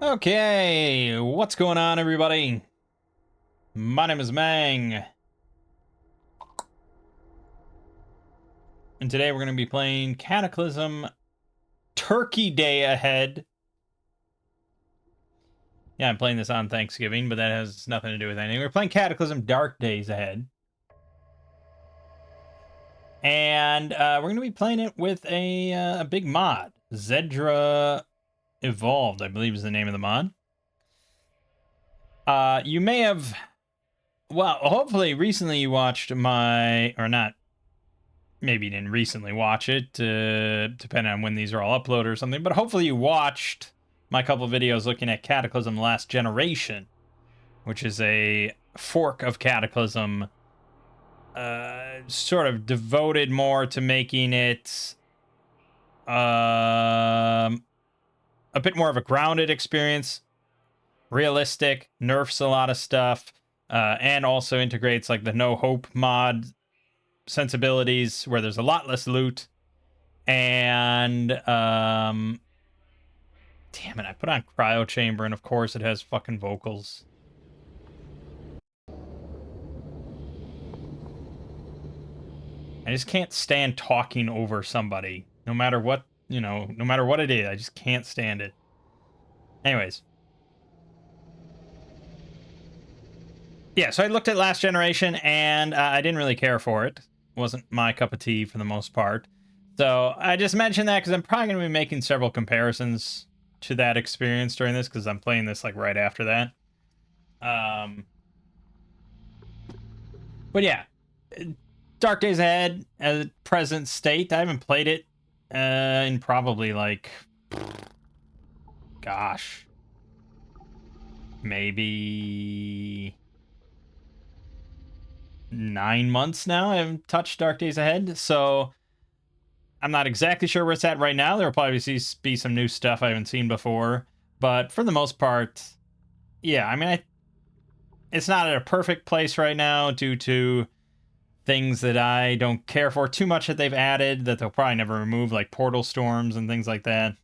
Okay, what's going on, everybody? My name is Mangg, and today we're going to be playing Cataclysm Turkey Day Ahead. Yeah, I'm playing this on Thanksgiving, but that has nothing to do with anything. We're playing Cataclysm Dark Days Ahead. And we're going to be playing it with a big mod. Xedra Evolved, I believe is the name of the mod. You may have... Well, hopefully recently you watched my... Or not. Maybe you didn't recently watch it, depending on when these are all uploaded or something, but hopefully you watched my couple videos looking at Cataclysm Last Generation, which is a fork of Cataclysm, sort of devoted more to making it a bit more of a grounded experience, realistic, nerfs a lot of stuff, and also integrates like the No Hope mod sensibilities where there's a lot less loot. And damn it, I put on Cryo Chamber, and of course it has fucking vocals. I just can't stand talking over somebody, no matter what, no matter what it is. I just can't stand it. Anyways. Yeah, so I looked at Last Generation, and I didn't really care for it. Wasn't my cup of tea for the most part. So I just mentioned that because I'm probably going to be making several comparisons to that experience during this, because I'm playing this like right after that. But yeah, Dark Days Ahead at present state. I haven't played it in probably like, gosh, maybe 9 months now. I haven't touched Dark Days Ahead, so I'm not exactly sure where it's at right now. There'll probably be some new stuff I haven't seen before, but for the most part, yeah, I mean, it's not at a perfect place right now due to things that I don't care for too much that they've added that they'll probably never remove, like portal storms and things like that.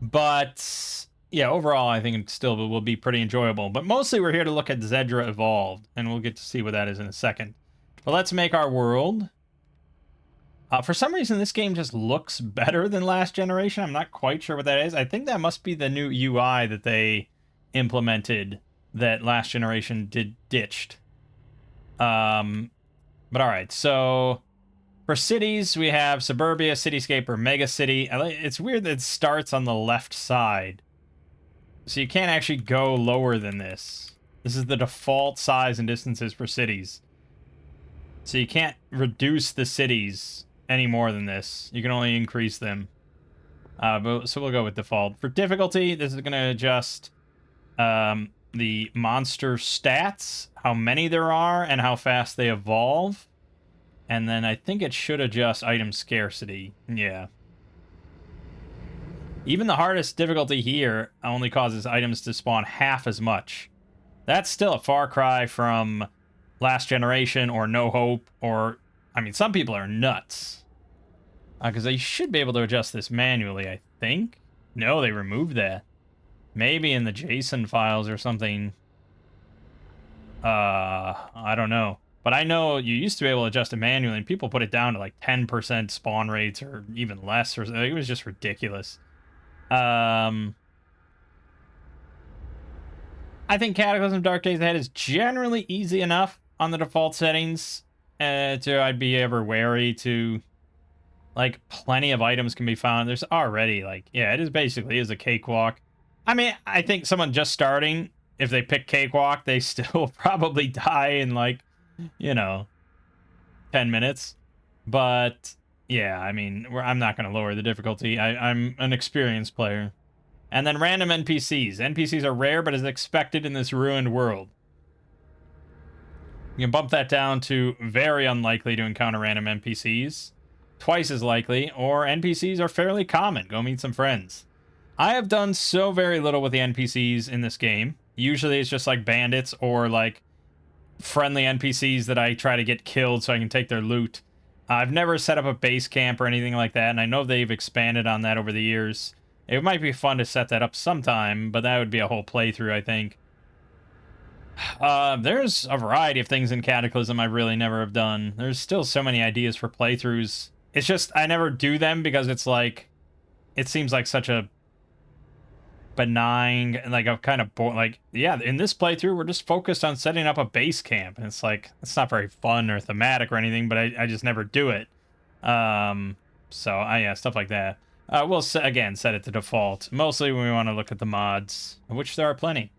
But yeah, overall, I think it still will be pretty enjoyable. But mostly we're here to look at Xedra Evolved, and we'll get to see what that is in a second. But let's make our world. For some reason, this game just looks better than Last Generation. I'm not quite sure what that is. I think that must be the new UI that they implemented that Last Generation ditched. But all right, so for cities, we have Suburbia, Cityscape, or Mega City. It's weird that it starts on the left side. So you can't actually go lower than this. This is the default size and distances for cities. So you can't reduce the cities any more than this. You can only increase them. So we'll go with default. For difficulty, this is going to adjust the monster stats, how many there are, and how fast they evolve. And then I think it should adjust item scarcity. Yeah. Even the hardest difficulty here only causes items to spawn half as much. That's still a far cry from Last Generation or No Hope, or... I mean, some people are nuts. Because they should be able to adjust this manually, I think. No, they removed that. Maybe in the JSON files or something. I don't know. But I know you used to be able to adjust it manually, and people put it down to like 10% spawn rates or even less. Or it was just ridiculous. I think Cataclysm Dark Days Ahead is generally easy enough on the default settings. I'd be ever wary to... Like, plenty of items can be found. There's already, like... Yeah, it is basically a cakewalk. I mean, I think someone just starting, if they pick cakewalk, they still probably die in, like... 10 minutes. But, yeah, I mean, I'm not going to lower the difficulty. I'm an experienced player. And then random NPCs. NPCs are rare, but is expected in this ruined world. You can bump that down to very unlikely to encounter random NPCs. Twice as likely, or NPCs are fairly common. Go meet some friends. I have done so very little with the NPCs in this game. Usually it's just like bandits or like friendly NPCs that I try to get killed so I can take their loot. I've never set up a base camp or anything like that, and I know they've expanded on that over the years. It might be fun to set that up sometime, but that would be a whole playthrough, I think. There's a variety of things in Cataclysm I really never have done. There's still so many ideas for playthroughs. It's just, I never do them because it's like, it seems like such a benign, and like a kind of like, yeah, in this playthrough, we're just focused on setting up a base camp. And it's like, it's not very fun or thematic or anything, but I just never do it. So, yeah, stuff like that. We'll, again, set it to default. Mostly when we want to look at the mods, of which there are plenty.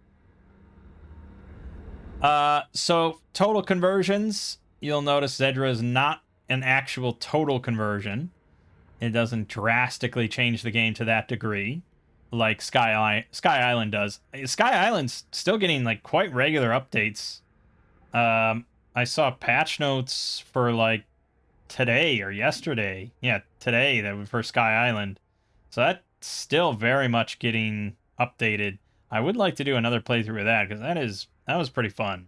So total conversions, you'll notice Xedra is not an actual total conversion. It doesn't drastically change the game to that degree, like Sky Island does. Sky Island's still getting like quite regular updates. I saw patch notes for like today or yesterday. Yeah, today that was for Sky Island. So that's still very much getting updated. I would like to do another playthrough of that because that was pretty fun.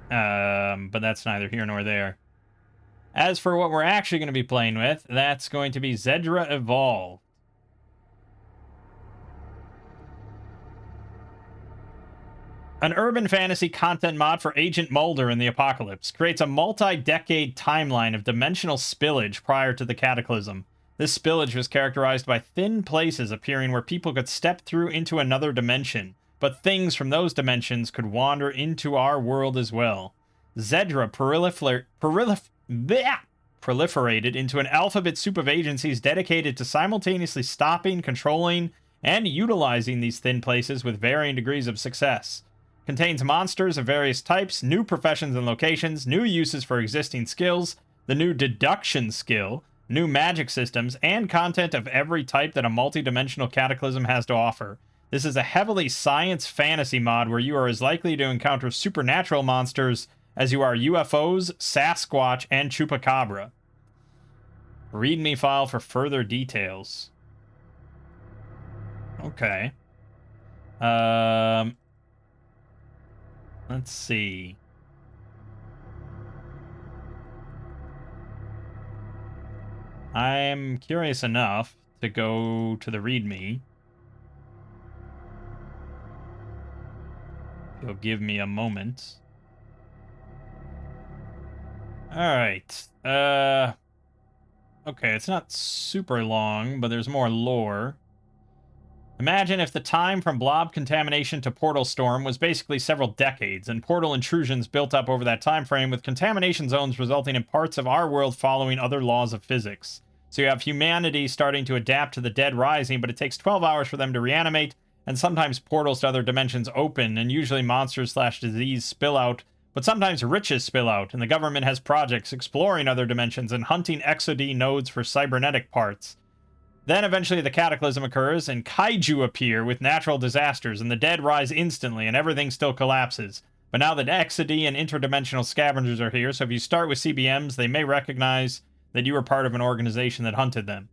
But that's neither here nor there. As for what we're actually going to be playing with, that's going to be Xedra Evolved. An urban fantasy content mod for Agent Mulder in the Apocalypse creates a multi-decade timeline of dimensional spillage prior to the Cataclysm. This spillage was characterized by thin places appearing where people could step through into another dimension, but things from those dimensions could wander into our world as well. Xedra proliferated into an alphabet soup of agencies dedicated to simultaneously stopping, controlling, and utilizing these thin places with varying degrees of success. Contains monsters of various types, new professions and locations, new uses for existing skills, the new deduction skill, new magic systems, and content of every type that a multi-dimensional Cataclysm has to offer. This is a heavily science fantasy mod where you are as likely to encounter supernatural monsters as you are UFOs, Sasquatch, and Chupacabra. README file for further details. Okay. Let's see. I'm curious enough to go to the README. You'll give me a moment. Alright. Okay, it's not super long, but there's more lore. Imagine if the time from blob contamination to portal storm was basically several decades, and portal intrusions built up over that time frame, with contamination zones resulting in parts of our world following other laws of physics. So you have humanity starting to adapt to the dead rising, but it takes 12 hours for them to reanimate, and sometimes portals to other dimensions open, and usually monsters/disease spill out, but sometimes riches spill out, and the government has projects exploring other dimensions and hunting Xedra nodes for cybernetic parts. Then eventually the Cataclysm occurs, and kaiju appear with natural disasters, and the dead rise instantly, and everything still collapses. But now that Xedra and interdimensional scavengers are here, so if you start with CBMs, they may recognize that you were part of an organization that hunted them.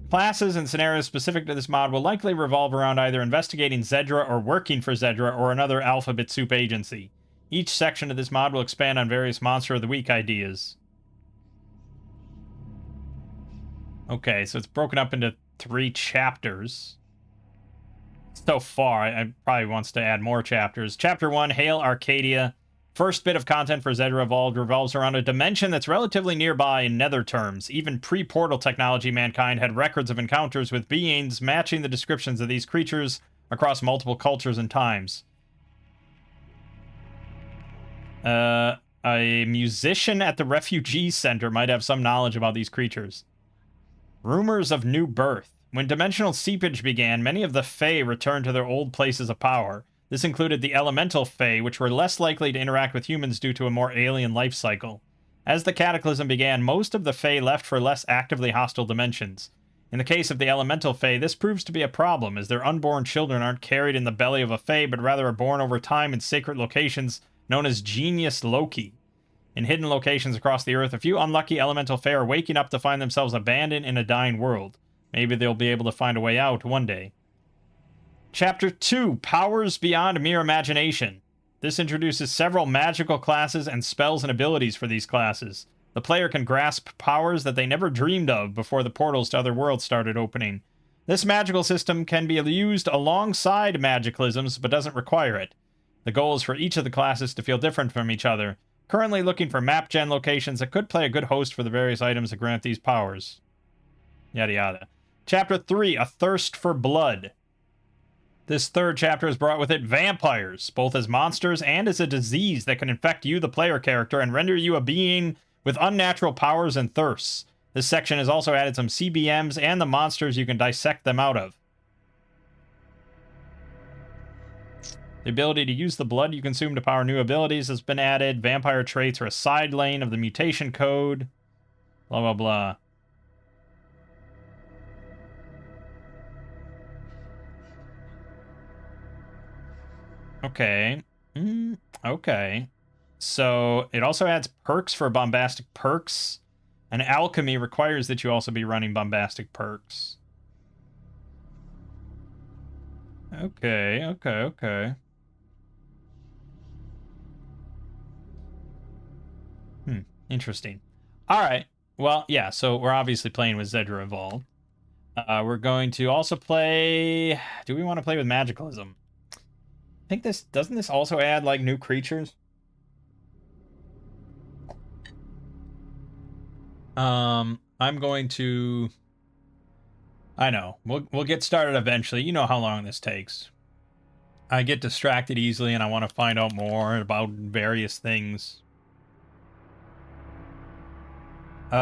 Classes and scenarios specific to this mod will likely revolve around either investigating Xedra or working for Xedra or another alphabet soup agency. Each section of this mod will expand on various Monster of the Week ideas. Okay, so it's broken up into 3 chapters. So far, I probably wants to add more chapters. Chapter 1, Hail Arcadia. First bit of content for Xedra Evolved revolves around a dimension that's relatively nearby in nether terms. Even pre-portal technology, mankind had records of encounters with beings matching the descriptions of these creatures across multiple cultures and times. A musician at the refugee center might have some knowledge about these creatures. Rumors of new birth. When dimensional seepage began, many of the Fae returned to their old places of power. This included the elemental Fae, which were less likely to interact with humans due to a more alien life cycle. As the Cataclysm began, most of the Fae left for less actively hostile dimensions. In the case of the elemental Fae, this proves to be a problem, as their unborn children aren't carried in the belly of a Fae, but rather are born over time in sacred locations known as Genius Loci. In hidden locations across the Earth, a few unlucky elemental Fae are waking up to find themselves abandoned in a dying world. Maybe they'll be able to find a way out one day. Chapter 2, Powers Beyond Mere Imagination. This introduces several magical classes and spells and abilities for these classes. The player can grasp powers that they never dreamed of before the portals to other worlds started opening. This magical system can be used alongside magicalisms, but doesn't require it. The goal is for each of the classes to feel different from each other. Currently looking for map gen locations that could play a good host for the various items that grant these powers. Yada yada. Chapter 3, A Thirst for Blood. This third chapter has brought with it vampires, both as monsters and as a disease that can infect you, the player character, and render you a being with unnatural powers and thirsts. This section has also added some CBMs and the monsters you can dissect them out of. The ability to use the blood you consume to power new abilities has been added. Vampire traits are a side lane of the mutation code. Blah, blah, blah. Okay. Okay. So it also adds perks for bombastic perks. And alchemy requires that you also be running bombastic perks. Okay, okay, okay. Interesting. All right. Well, yeah, so we're obviously playing with Xedra Evolved. We're going to also play... Do we want to play with Magicalism? I think this... Doesn't this also add, like, new creatures? I'm going to... I know. We'll get started eventually. You know how long this takes. I get distracted easily and I want to find out more about various things. So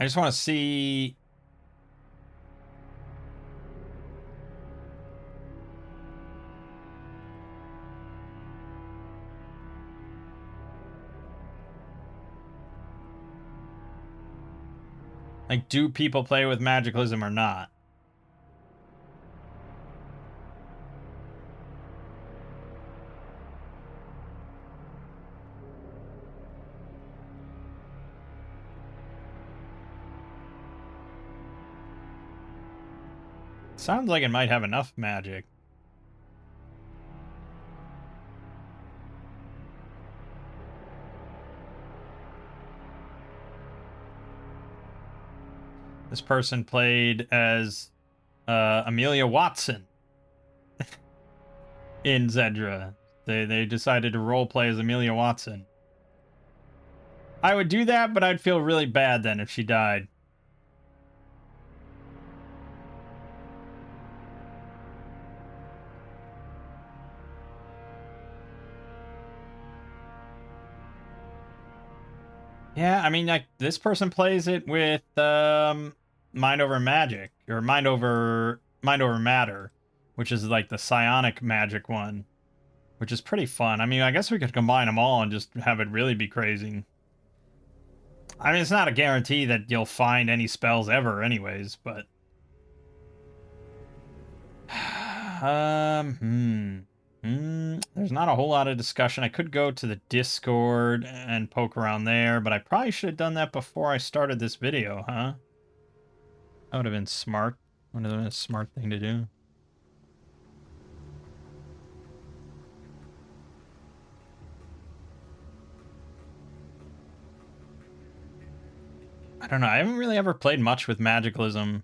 I just want to see. Like, do people play with Magicalism or not? Sounds like it might have enough magic. This person played as Amelia Watson in Xedra. They decided to roleplay as Amelia Watson. I would do that, but I'd feel really bad then if she died. Yeah, I mean, like, this person plays it with Mind Over Magic, or Mind Over Matter, which is like the psionic magic one, which is pretty fun. I mean, I guess we could combine them all and just have it really be crazy. I mean, it's not a guarantee that you'll find any spells ever anyways, but... There's not a whole lot of discussion. I could go to the Discord and poke around there, but I probably should have done that before I started this video, huh? That would have been smart. Would have been a smart thing to do. I don't know. I haven't really ever played much with Magicalism.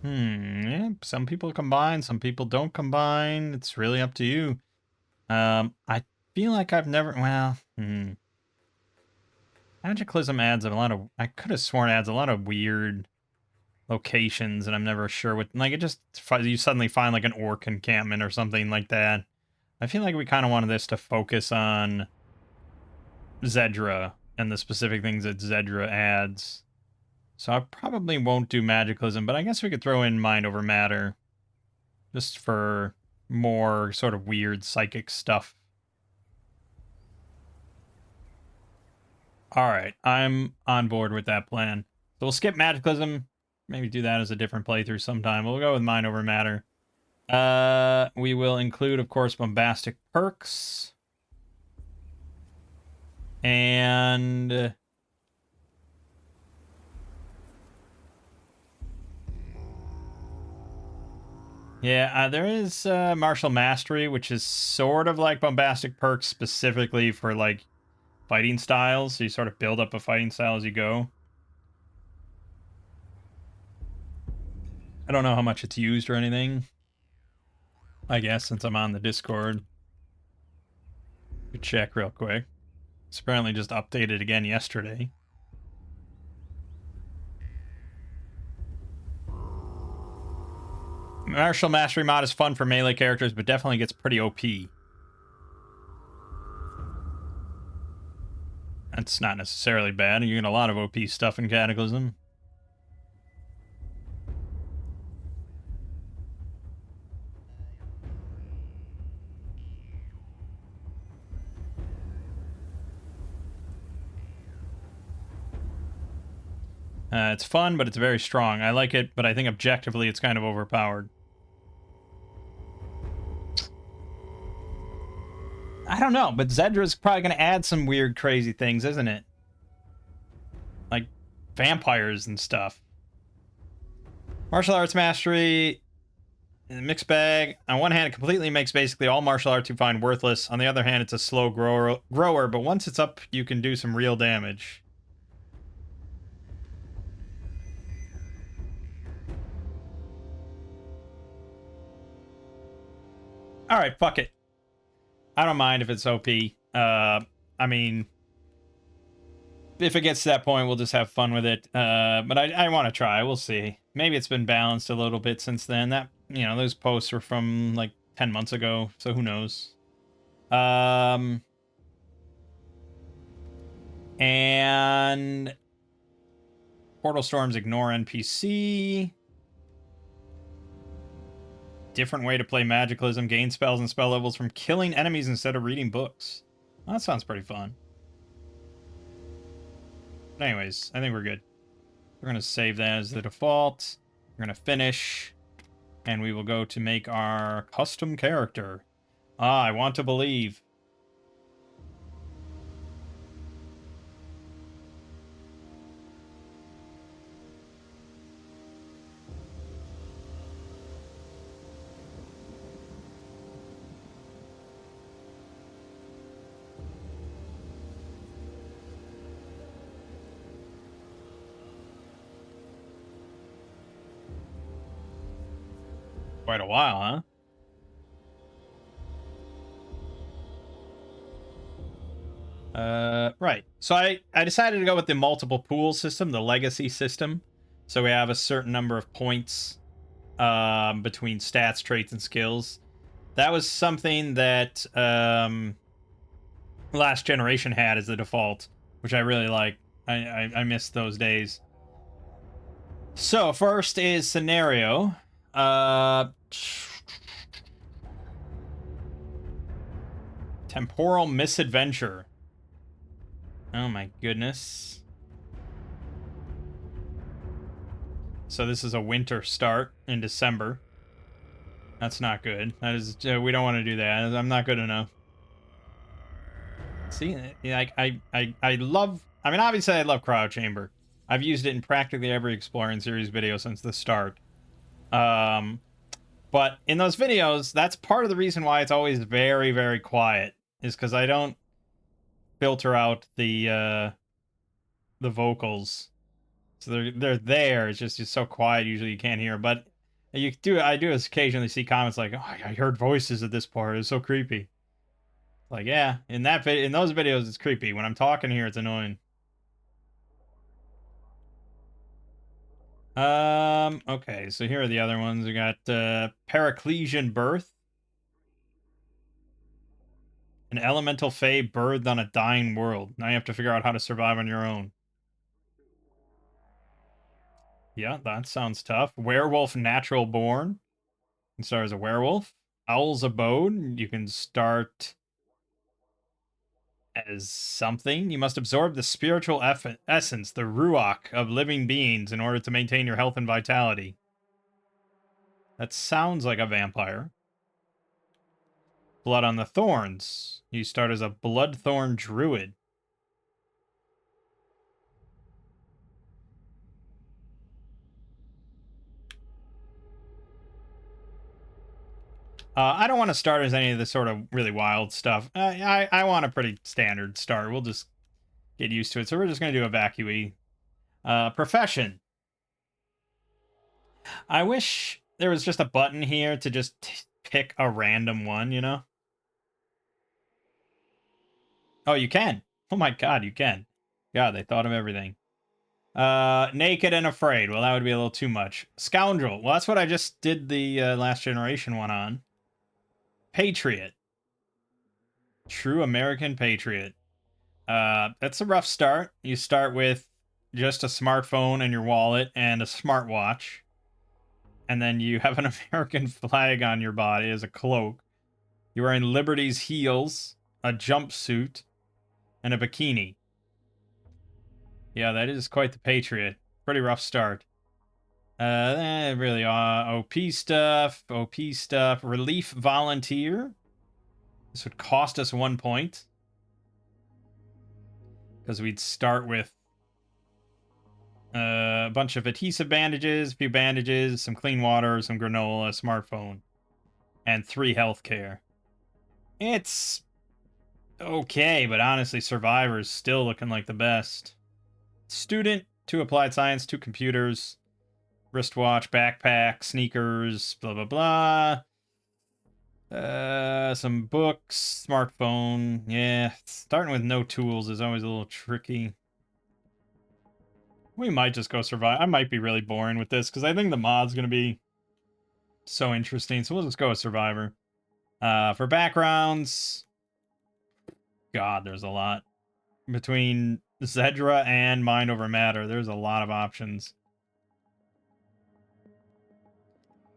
Yeah, some people combine, some people don't combine. It's really up to you. I feel like I've never, well, Magicalism adds a lot of, I could have sworn it adds a lot of weird locations, and I'm never sure what, like, it just, you suddenly find, like, an orc encampment or something like that. I feel like we kind of wanted this to focus on Xedra and the specific things that Xedra adds. So I probably won't do Magicalism, but I guess we could throw in Mind Over Matter. Just for more sort of weird psychic stuff. All right, I'm on board with that plan. So we'll skip Magicalism. Maybe do that as a different playthrough sometime. We'll go with Mind Over Matter. We will include, of course, Bombastic Perks. And... yeah, there is Martial Mastery, which is sort of like Bombastic Perks specifically for, like, fighting styles. So you sort of build up a fighting style as you go. I don't know how much it's used or anything. I guess since I'm on the Discord. Could check real quick. It's apparently just updated again yesterday. Martial Mastery mod is fun for melee characters, but definitely gets pretty OP. That's not necessarily bad. You get a lot of OP stuff in Cataclysm. It's fun, but it's very strong. I like it, but I think objectively it's kind of overpowered. I don't know, but Xedra's probably going to add some weird, crazy things, isn't it? Like vampires and stuff. Martial Arts Mastery, mixed bag. On one hand, it completely makes basically all martial arts you find worthless. On the other hand, it's a slow grower, but once it's up, you can do some real damage. All right, fuck it. I don't mind if it's OP. I mean, if it gets to that point, we'll just have fun with it. But I want to try. We'll see. Maybe it's been balanced a little bit since then. That, you know, those posts were from like 10 months ago, so who knows. And Portal Storms ignore NPC. Different way to play Magicalism. Gain spells and spell levels from killing enemies instead of reading books. Well, that sounds pretty fun. But anyways, I think we're good. We're going to save that as the default. We're going to finish. And we will go to make our custom character. Ah, I want to believe. Quite a while, huh? Right. So I decided to go with the multiple pool system, the legacy system. So we have a certain number of points between stats, traits, and skills. That was something that Last Generation had as the default, which I really like. I miss those days. So first is scenario. Temporal misadventure. Oh my goodness. So this is a winter start in December. That's not good. That is, we don't want to do that. I'm not good enough. See, like I love. I mean, obviously I love Cryo Chamber. I've used it in practically every Exploring Series video since the start. But in those videos, that's part of the reason why it's always very, very quiet. Is because I don't filter out the vocals. So they're there. It's just so quiet. Usually you can't hear. But I do occasionally see comments like, "Oh, I heard voices at this part. It's so creepy." Like, yeah, in those videos, it's creepy. When I'm talking here, it's annoying. Okay, so here are the other ones. We got Paraclesian Birth. An elemental fae birthed on a dying world. Now you have to figure out how to survive on your own. Yeah, that sounds tough. Werewolf Natural Born. You can start as a werewolf. Owl's Abode. You can start as something. You must absorb the spiritual essence, the ruach of living beings in order to maintain your health and vitality. That sounds like a vampire. Blood on the Thorns. You start as a Bloodthorn Druid. I don't want to start as any of the sort of really wild stuff. I want a pretty standard start. We'll just get used to it. So we're just going to do evacuee. Profession. I wish there was just a button here to just pick a random one, you know? Oh, you can. Oh my god, you can. God, they thought of everything. Naked and afraid. Well, that would be a little too much. Scoundrel. Well, that's what I just did the last generation one on. Patriot. True American patriot. That's a rough start. You start with just a smartphone and your wallet and a smartwatch. And then you have an American flag on your body as a cloak. You're wearing Liberty's heels, a jumpsuit, and a bikini. Yeah, that is quite the patriot. Pretty rough start. Really, OP stuff, OP stuff. Relief volunteer. This would cost us 1 point. Because we'd start with a bunch of adhesive bandages, a few bandages, some clean water, some granola, a smartphone, and 3 healthcare. It's okay, but honestly, Survivor's still looking like the best. Student, 2 applied science, 2 computers, wristwatch, backpack, sneakers, blah, blah, blah. Some books, smartphone. Yeah, starting with no tools is always a little tricky. We might just go survive. I might be really boring with this because I think the mod's going to be so interesting. So we'll just go with Survivor. For backgrounds, God, there's a lot. Between Xedra and Mind Over Matter, there's a lot of options.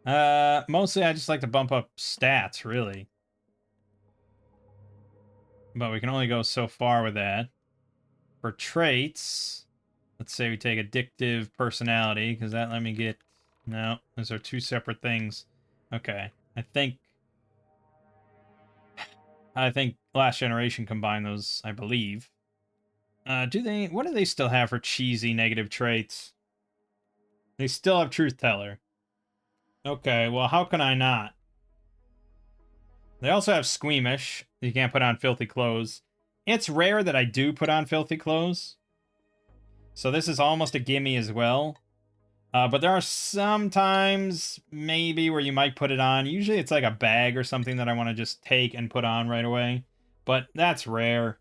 Mostly I just like to bump up stats, really. But we can only go so far with that. For traits, let's say we take addictive personality, because that let me get... No, those are 2 separate things. Okay, I think Last Generation combined those, I believe. What do they still have for cheesy negative traits? They still have Truth Teller. Okay, well, how can I not? They also have Squeamish. You can't put on filthy clothes. It's rare that I do put on filthy clothes. So this is almost a gimme as well. But there are some times, maybe, where you might put it on. Usually it's like a bag or something that I want to just take and put on right away. But that's rare.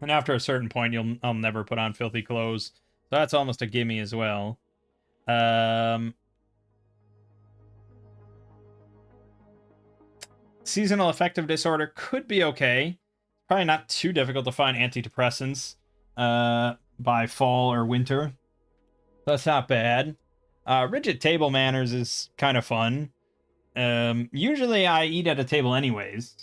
And after a certain point, I'll never put on filthy clothes. So that's almost a gimme as well. Seasonal affective disorder could be okay. Probably not too difficult to find antidepressants by fall or winter. That's not bad. Rigid table manners is kind of fun. Usually I eat at a table anyways.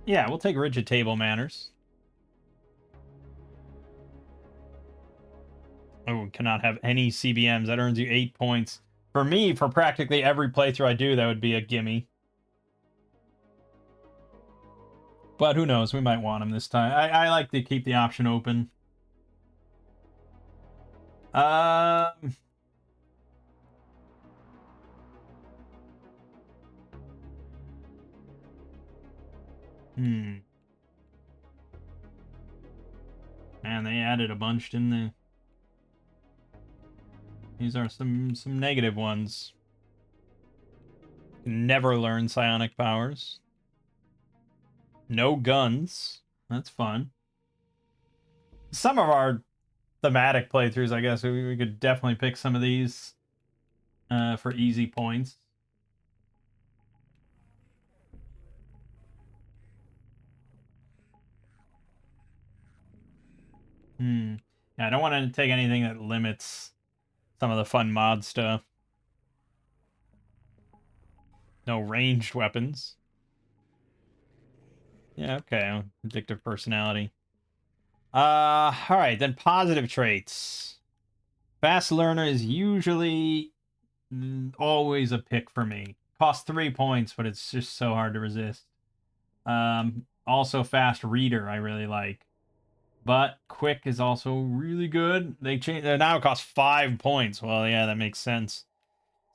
Yeah, we'll take rigid table manners. Oh, cannot have any CBMs. That earns you 8 points. For me, for practically every playthrough I do, that would be a gimme. But who knows? We might want them this time. I like to keep the option open. Um... Man, they added a bunch, didn't they? These are some negative ones. Never learn psionic powers. No guns. That's fun. Some of our thematic playthroughs, I guess, we could definitely pick some of these for easy points. Yeah, I don't want to take anything that limits some of the fun mod stuff. No ranged weapons. Yeah, okay. Addictive personality. Alright, then positive traits. Fast learner is usually always a pick for me. Costs 3 points, but it's just so hard to resist. Also fast reader I really like. But quick is also really good. They now it costs 5 points. Well, yeah, that makes sense.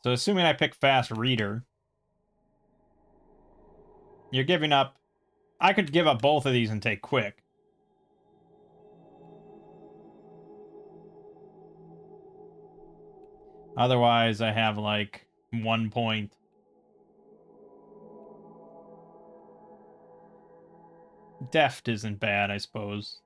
So assuming I pick fast reader, you're giving up. I could give up both of these and take quick. Otherwise, I have like 1 point. Deft isn't bad, I suppose.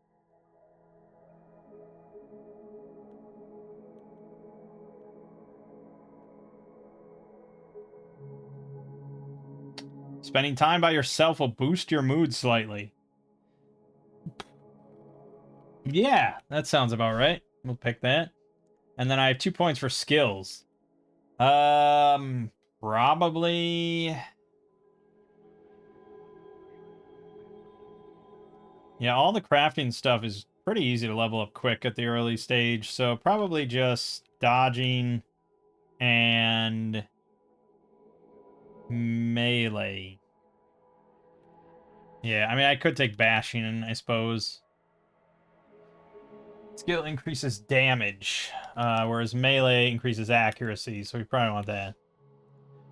Spending time by yourself will boost your mood slightly. Yeah, that sounds about right. We'll pick that. And then I have 2 points for skills. Probably... Yeah, all the crafting stuff is pretty easy to level up quick at the early stage, so probably just dodging and melee. Yeah, I mean, I could take bashing, I suppose. Skill increases damage, whereas melee increases accuracy, so we probably want that.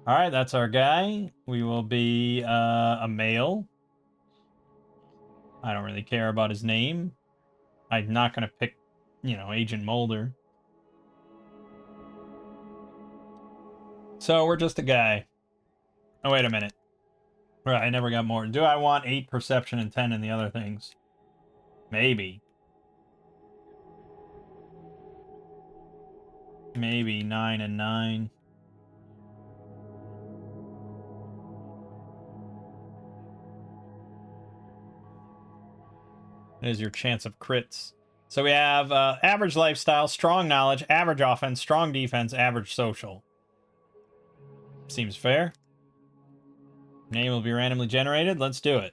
Alright, that's our guy. We will be a male. I don't really care about his name. I'm not going to pick, Agent Mulder. So we're just a guy. Oh, wait a minute. Right, I never got more. Do I want 8 perception and 10 in the other things? Maybe. Maybe 9 and 9. There's your chance of crits. So we have average lifestyle, strong knowledge, average offense, strong defense, average social. Seems fair. Name will be randomly generated. Let's do it.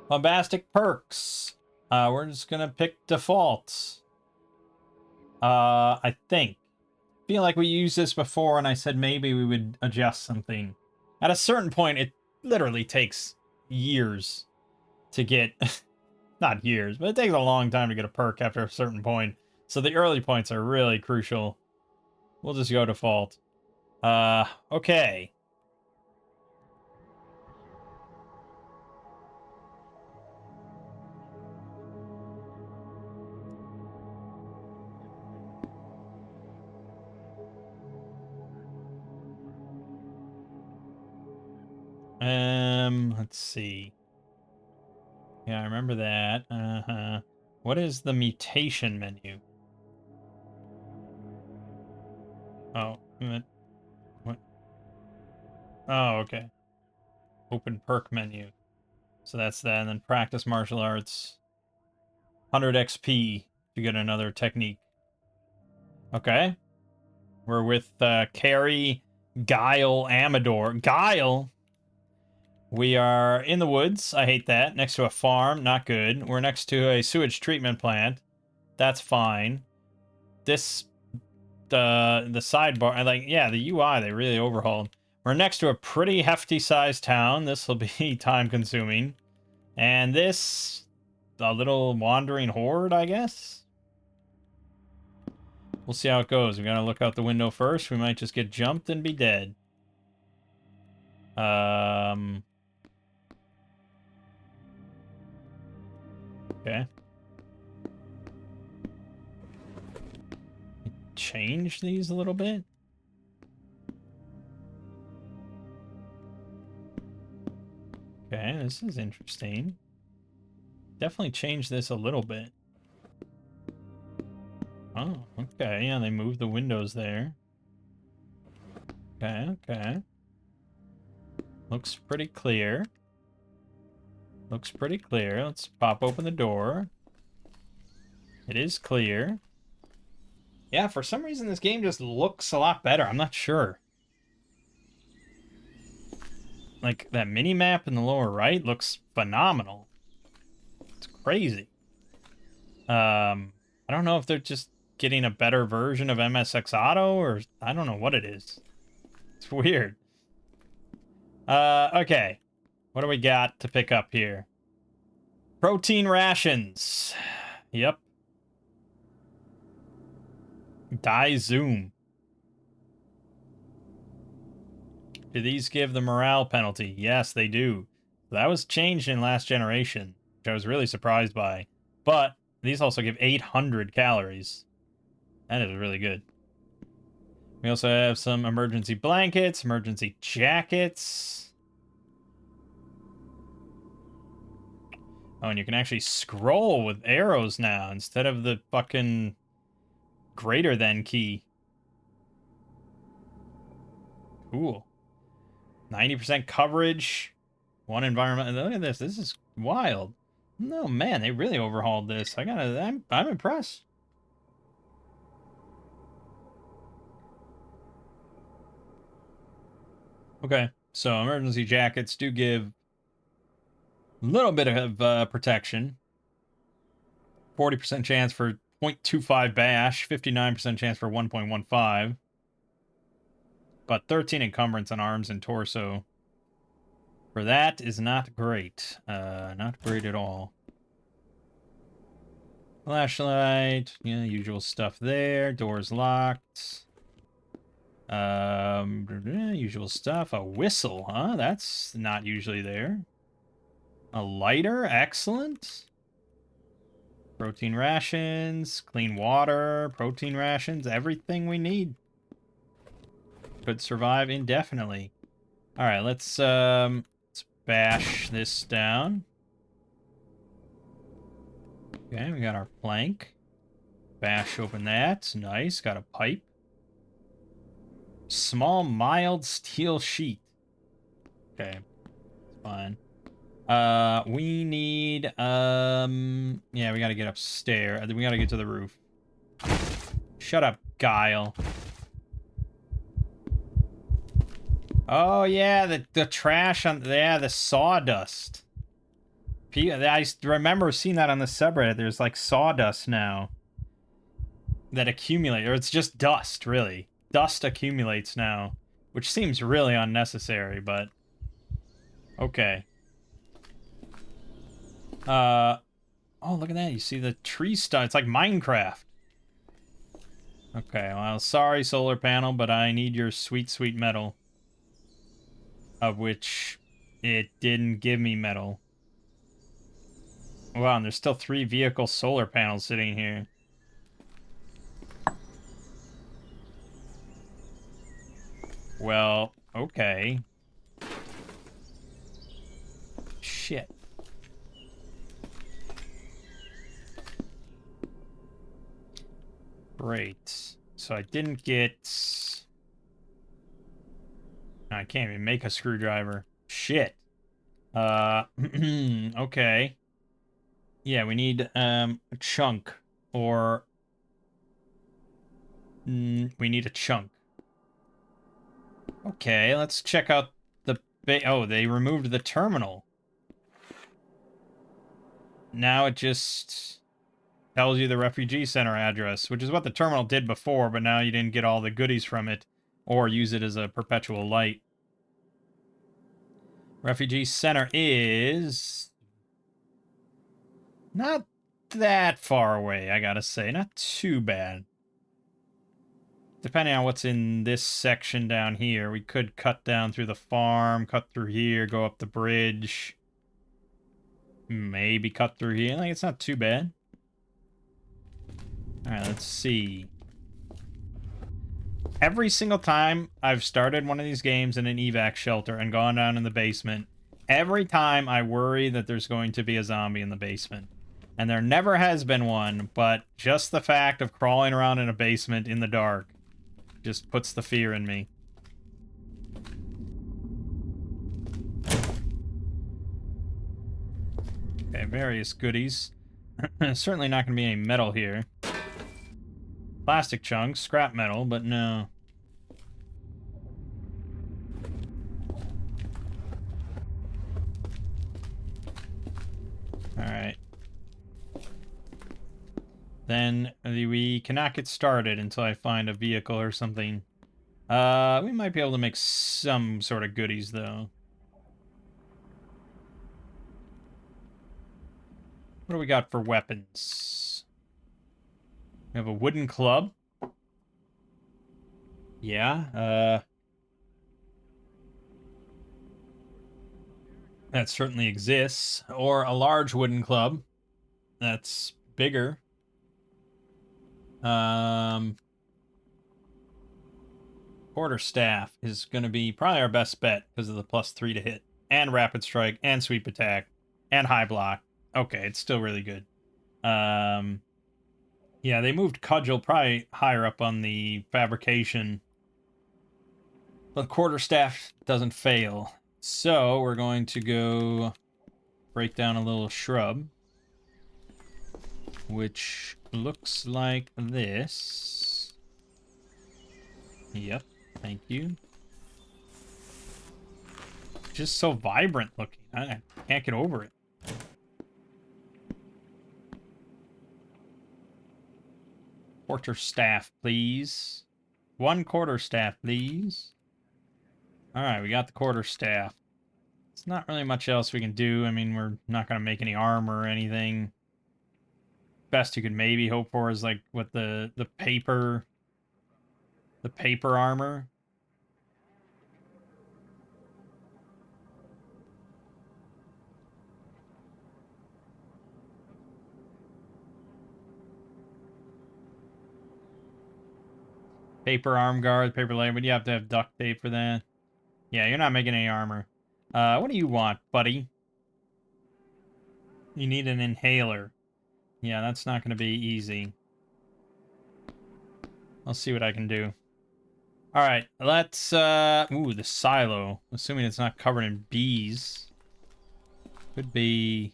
Bombastic perks. We're just gonna pick default. I think. Feel like we used this before and I said maybe we would adjust something. At a certain point, it literally takes years to get... Not years, but it takes a long time to get a perk after a certain point. So the early points are really crucial. We'll just go default. Okay. Let's see. Yeah, I remember that. Uh-huh. What is the mutation menu? Oh, what? Oh, okay. Open perk menu. So that's that, and then practice martial arts. 100 XP to get another technique. Okay. We're with Carrie, Guile, Amador. Guile? We are in the woods. I hate that. Next to a farm. Not good. We're next to a sewage treatment plant. That's fine. This, the sidebar, yeah, the UI, they really overhauled. We're next to a pretty hefty sized town. This will be time consuming. And this, a little wandering horde, I guess? We'll see how it goes. We gotta look out the window first. We might just get jumped and be dead. Okay. Change these a little bit. Okay, this is interesting. Definitely change this a little bit. Oh, okay. Yeah, they moved the windows there. Okay, okay. Looks pretty clear. Looks pretty clear. Let's pop open the door. It is clear. Yeah, for some reason this game just looks a lot better. I'm not sure. Like, that mini-map in the lower right looks phenomenal. It's crazy. I don't know if they're just getting a better version of MSX Auto, or I don't know what it is. It's weird. Okay. What do we got to pick up here? Protein rations. Yep. Die Zoom. Do these give the morale penalty? Yes, they do. That was changed in last generation, which I was really surprised by. But these also give 800 calories. That is really good. We also have some emergency blankets, emergency jackets. Oh, and you can actually scroll with arrows now instead of the fucking greater than key. Cool. 90% coverage. One environment. Look at this. This is wild. No, man, they really overhauled this. I'm impressed. Okay, so emergency jackets do give a little bit of protection. 40% chance for 0.25 bash, 59% chance for 1.15. But 13 encumbrance on arms and torso. For that is not great. Not great at all. Flashlight, yeah, usual stuff there. Doors locked. Usual stuff. A whistle, huh? That's not usually there. A lighter, excellent. Protein rations, clean water, protein rations, everything we need. Could survive indefinitely. All right, let's bash this down. Okay, we got our plank. Bash open that. Nice, got a pipe. Small, mild steel sheet. Okay, fine. We need, yeah, we gotta get upstairs. We gotta get to the roof. Shut up, Guile. Oh, yeah, the trash on, yeah, the sawdust. I remember seeing that on the subreddit. There's, like, sawdust now that accumulate, or it's just dust, really. Dust accumulates now, which seems really unnecessary, but okay. Oh, look at that. You see the tree stuff. It's like Minecraft. Okay, well, sorry, solar panel, but I need your sweet, sweet metal. Of which it didn't give me metal. Wow, and there's still 3 vehicle solar panels sitting here. Well, okay. Shit. Great. So I didn't get... I can't even make a screwdriver. Shit. Okay. Yeah, we need a chunk, or we need a chunk. Okay, let's check out the oh, they removed the terminal. Now it just tells you the refugee center address, which is what the terminal did before, but now you didn't get all the goodies from it or use it as a perpetual light. Refugee center is not that far away, I gotta say. Not too bad. Depending on what's in this section down here, we could cut down through the farm, cut through here, go up the bridge. Maybe cut through here. Like, it's not too bad. Alright, let's see. Every single time I've started one of these games in an evac shelter and gone down in the basement, every time I worry that there's going to be a zombie in the basement. And there never has been one, but just the fact of crawling around in a basement in the dark just puts the fear in me. Okay, various goodies. Certainly not going to be any metal here. Plastic chunks, scrap metal, but no. Alright. Then we cannot get started until I find a vehicle or something. We might be able to make some sort of goodies, though. What do we got for weapons? We have a wooden club. Yeah, that certainly exists. Or a large wooden club. That's bigger. Quarterstaff is going to be probably our best bet because of the +3 to hit. And rapid strike, and sweep attack, and high block. Okay, it's still really good. Yeah, they moved Cudgel probably higher up on the fabrication. The quarterstaff doesn't fail. So we're going to go break down a little shrub, which looks like this. Yep, thank you. Just so vibrant looking. I can't get over it. Quarterstaff, please. 1 quarterstaff, please. Alright, we got the quarterstaff. It's not really much else we can do. I mean, we're not going to make any armor or anything. Best you could maybe hope for is like with the paper armor. Paper arm guard, paper leg, but you have to have duct tape for that. Yeah, you're not making any armor. What do you want, buddy? You need an inhaler. Yeah, that's not going to be easy. I'll see what I can do. Alright, let's, ooh, the silo. Assuming it's not covered in bees. Could be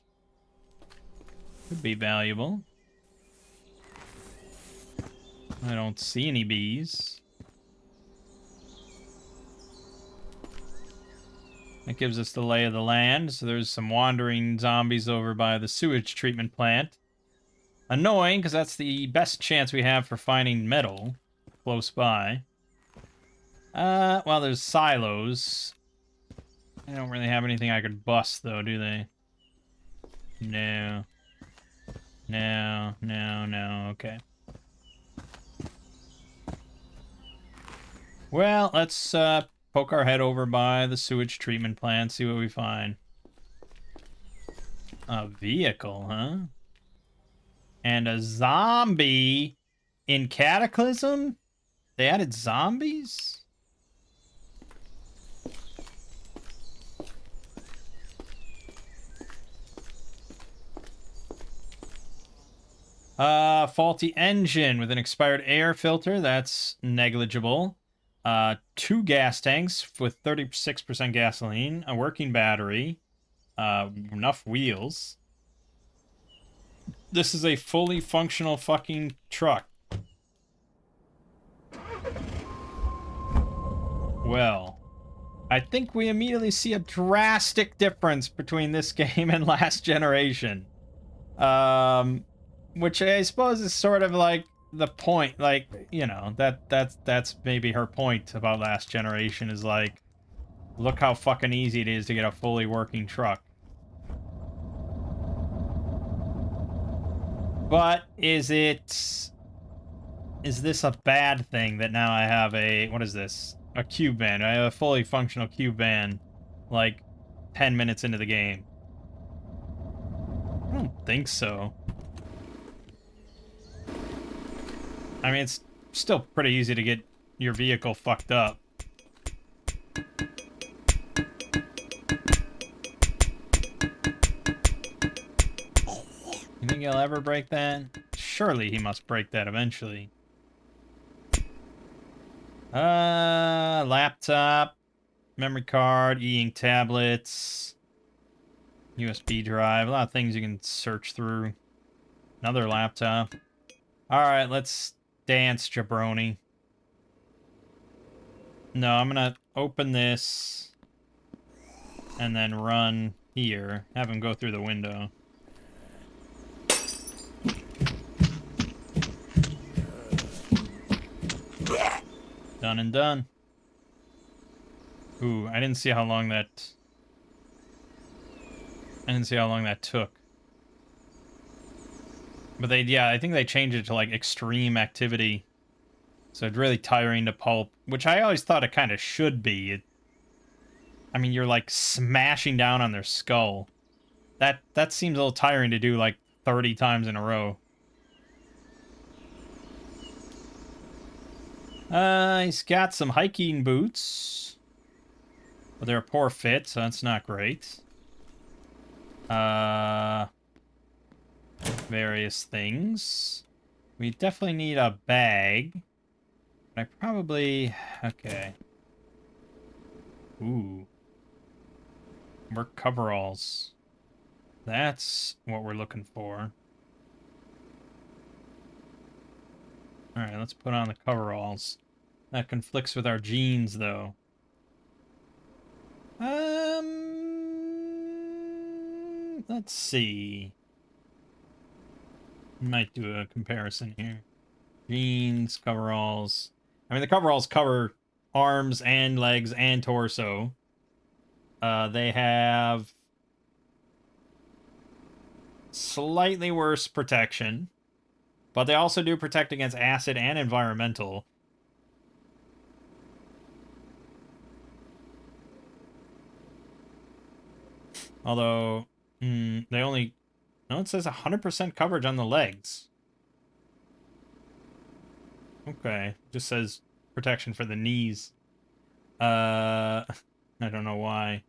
valuable. I don't see any bees. That gives us the lay of the land. So there's some wandering zombies over by the sewage treatment plant. Annoying, because that's the best chance we have for finding metal close by. Well, there's silos. They don't really have anything I could bust, though, do they? No. No, no, no, okay. Well, let's poke our head over by the sewage treatment plant, see what we find. A vehicle, huh? And a zombie in Cataclysm? They added zombies? Faulty engine with an expired air filter. That's negligible. 2 gas tanks with 36% gasoline. A working battery. Enough wheels. This is a fully functional fucking truck. Well, I think we immediately see a drastic difference between this game and Last Generation. Which I suppose is sort of like the point, like, you know, that's maybe her point about Last Generation is like, look how fucking easy it is to get a fully working truck. But is this a bad thing that now I have a, what is this? A cube van. I have a fully functional cube van, like, 10 minutes into the game. I don't think so. I mean, it's still pretty easy to get your vehicle fucked up. You think he'll ever break that? Surely he must break that eventually. Laptop, memory card, e-ink tablets, USB drive, a lot of things you can search through. Another laptop. Alright, let's dance, jabroni. No, I'm gonna open this and then run here. Have him go through the window. Done and done. Ooh, I didn't see how long that... I didn't see how long that took. But they, yeah, I think they changed it to, like, extreme activity. So it's really tiring to pulp, which I always thought it kind of should be. I mean, you're, like, smashing down on their skull. That seems a little tiring to do, like, 30 times in a row. He's got some hiking boots. But they're a poor fit, so that's not great. Various things. We definitely need a bag. I probably... Okay. Ooh. Work coveralls. That's what we're looking for. Alright, let's put on the coveralls. That conflicts with our jeans, though. Let's see. Might do a comparison here. Jeans, coveralls. I mean, the coveralls cover arms and legs and torso. They have slightly worse protection, but they also do protect against acid and environmental. Although, they only... No, it says 100% coverage on the legs. Okay, just says protection for the knees. I don't know why.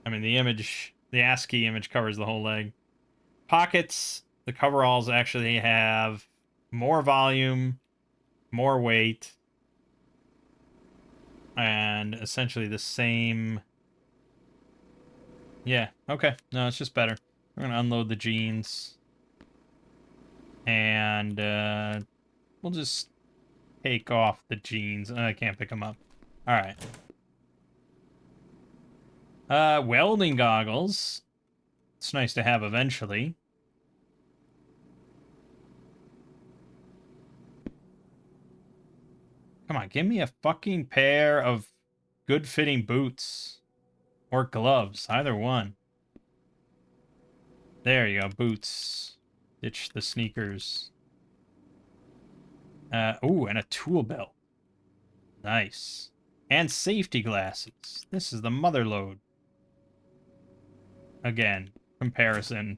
I mean, the image, the ASCII image covers the whole leg. Pockets, the coveralls actually have more volume, more weight, and essentially the same... Yeah, okay. No, it's just better. We're gonna unload the jeans. And, we'll just take off the jeans. I can't pick them up. Alright. Welding goggles. It's nice to have eventually. Come on, give me a fucking pair of good-fitting boots. Or gloves, either one. There you go, boots. Ditch the sneakers. Ooh, and a tool belt. Nice. And safety glasses. This is the mother load. Again, comparison.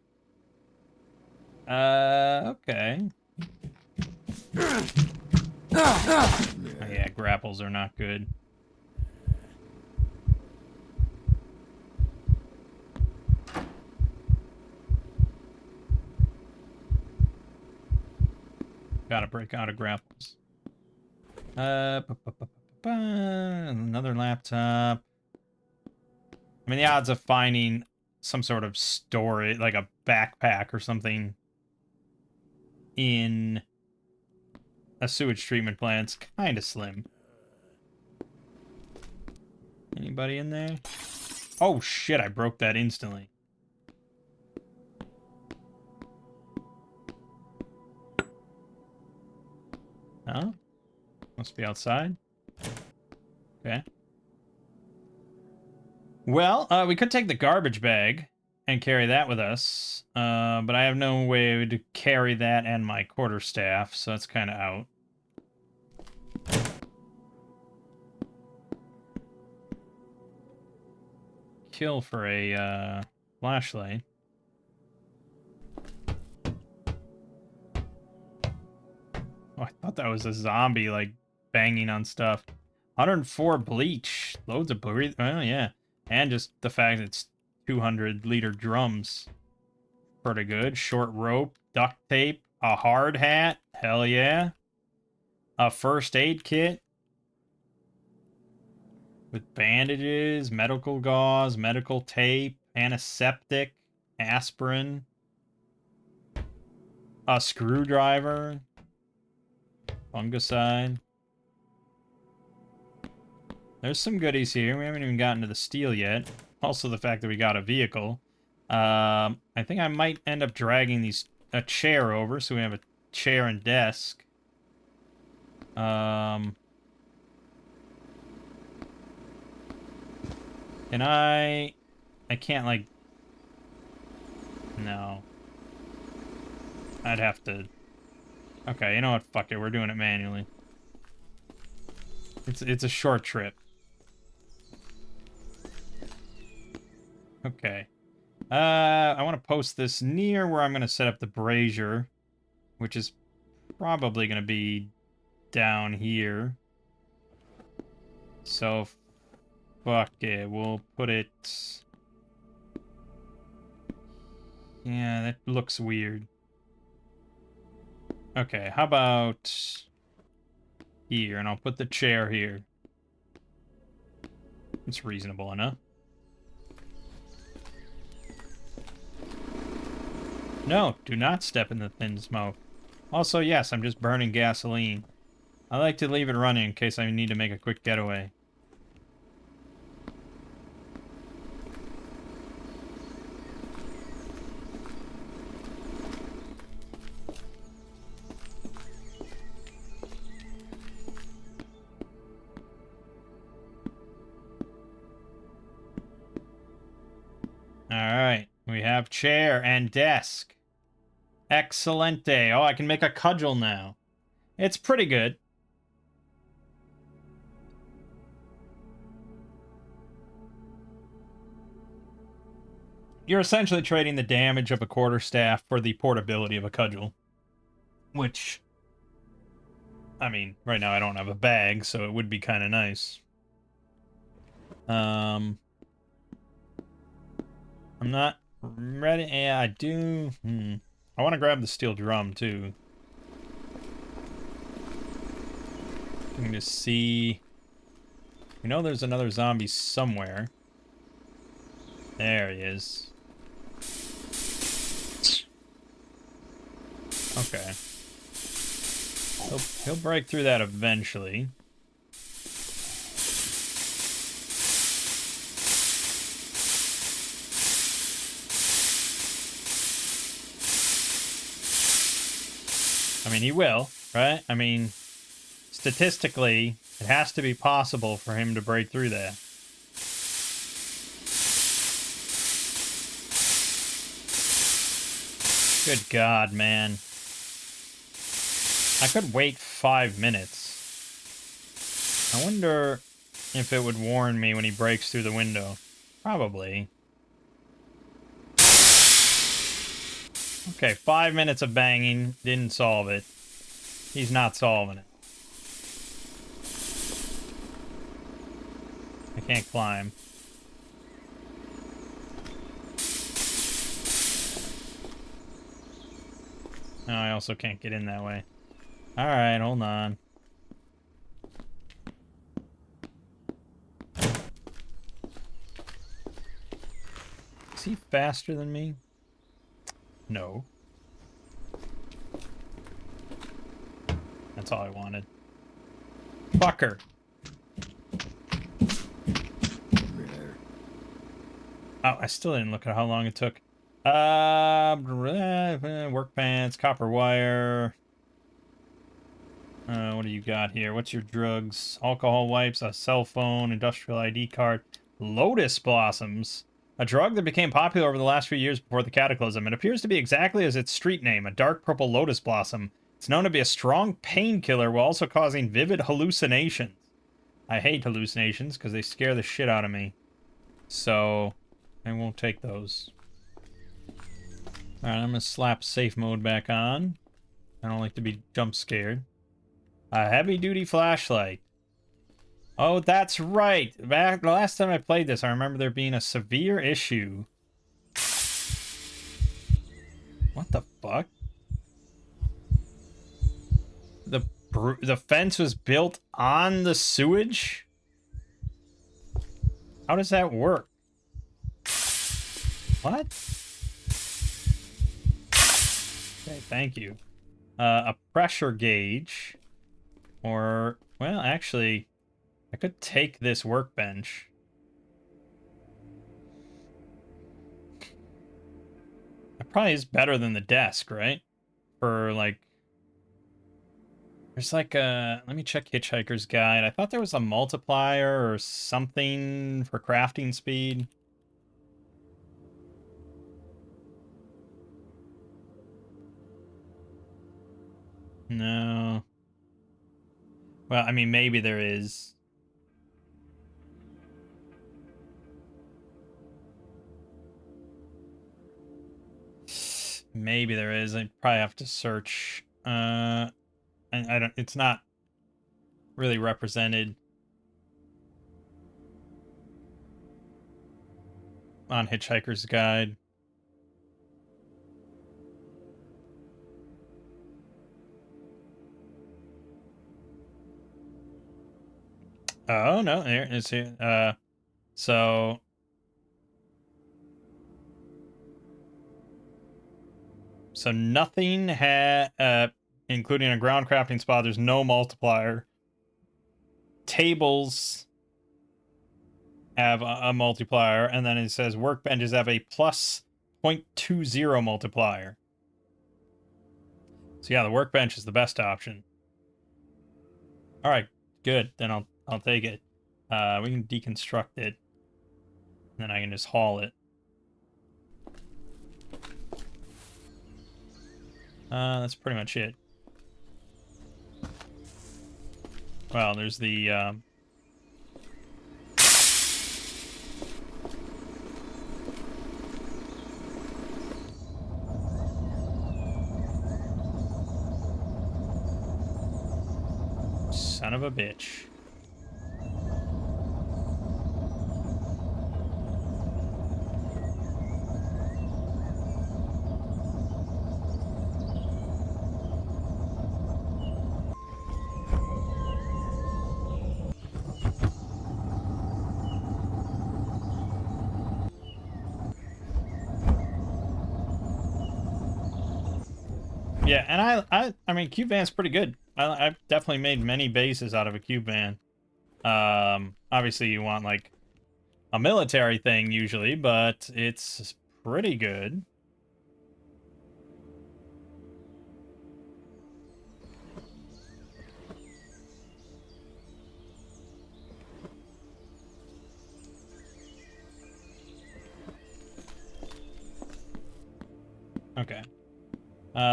Okay. Oh, yeah, grapples are not good. Gotta break out of grapples. Another laptop. I mean, the odds of finding some sort of storage, like a backpack or something, in a sewage treatment plant's kind of slim. Anybody in there? Oh shit, I broke that instantly. Huh? Must be outside. Okay. Well, we could take the garbage bag and carry that with us. But I have no way to carry that and my quarterstaff, so that's kind of out. Kill for a flashlight. Oh, I thought that was a zombie, like, banging on stuff. 104 bleach. Loads of breathe. Oh, yeah. And just the fact it's 200-liter drums. Pretty good. Short rope, duct tape, a hard hat. Hell yeah. A first aid kit. With bandages, medical gauze, medical tape, antiseptic, aspirin. A screwdriver. Fungicide. There's some goodies here. We haven't even gotten to the steel yet. Also the fact that we got a vehicle. I think I might end up dragging a chair over, so we have a chair and desk. Can I can't, like... No. I'd have to... Okay, you know what? Fuck it. We're doing it manually. It's a short trip. Okay. I want to post this near where I'm going to set up the brazier, which is probably going to be down here. So, fuck it. We'll put it... Yeah, that looks weird. Okay, how about here, and I'll put the chair here. It's reasonable enough. No, do not step in the thin smoke. Also, yes, I'm just burning gasoline. I like to leave it running in case I need to make a quick getaway. Alright, we have chair and desk. Excelente. Oh, I can make a cudgel now. It's pretty good. You're essentially trading the damage of a quarterstaff for the portability of a cudgel. Which, I mean, right now I don't have a bag, so it would be kind of nice. I'm not ready. Yeah, I do. I want to grab the steel drum, too. You can just see... We know there's another zombie somewhere. There he is. Okay. He'll break through that eventually. I mean, he will, right? I mean, statistically, it has to be possible for him to break through that. Good God, man. I could wait 5 minutes. I wonder if it would warn me when he breaks through the window. Probably. Okay, 5 minutes of banging. Didn't solve it. He's not solving it. I can't climb. No, I also can't get in that way. Alright, hold on. Is he faster than me? No. That's all I wanted. Fucker. Oh, I still didn't look at how long it took. Work pants, copper wire. What do you got here? What's your drugs? Alcohol wipes, a cell phone, industrial ID card, lotus blossoms. A drug that became popular over the last few years before the Cataclysm. It appears to be exactly as its street name, a dark purple lotus blossom. It's known to be a strong painkiller while also causing vivid hallucinations. I hate hallucinations because they scare the shit out of me. So, I won't take those. Alright, I'm gonna slap safe mode back on. I don't like to be jump scared. A heavy-duty flashlight. Oh, that's right. Back the last time I played this, I remember there being a severe issue. What the fuck? The fence was built on the sewage? How does that work? What? Okay, thank you. A pressure gauge. Or, well, actually, I could take this workbench. That probably is better than the desk, right? For, like... There's like a... Let me check Hitchhiker's Guide. I thought there was a multiplier or something for crafting speed. No. Well, I mean, maybe there is. Maybe there is. I probably have to search. I don't. It's not really represented on Hitchhiker's Guide. Oh no, there it's here. So nothing had including a ground crafting spot. There's no multiplier. Tables have a multiplier, and then it says workbenches have a plus 0.20 multiplier. So yeah, the workbench is the best option. All right, good. Then I'll take it. We can deconstruct it, and then I can just haul it. That's pretty much it. Well, there's the son of a bitch. Yeah, and I mean, cube van's pretty good. I've definitely made many bases out of a cube van. Obviously you want like a military thing usually, but it's pretty good. Okay.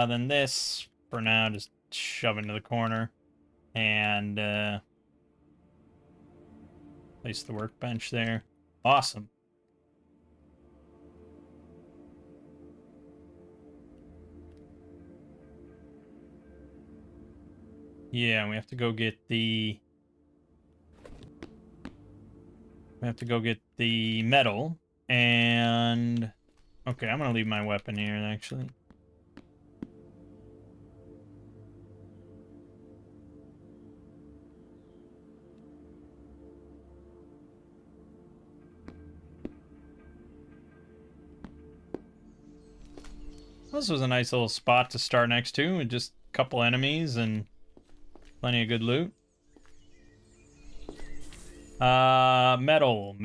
Then this, for now, just shove into the corner. And, place the workbench there. Awesome. Yeah, we have to go get the... We have to go get the metal. And... Okay, I'm gonna leave my weapon here, actually. This was a nice little spot to start next to, with just a couple enemies and plenty of good loot. Metal.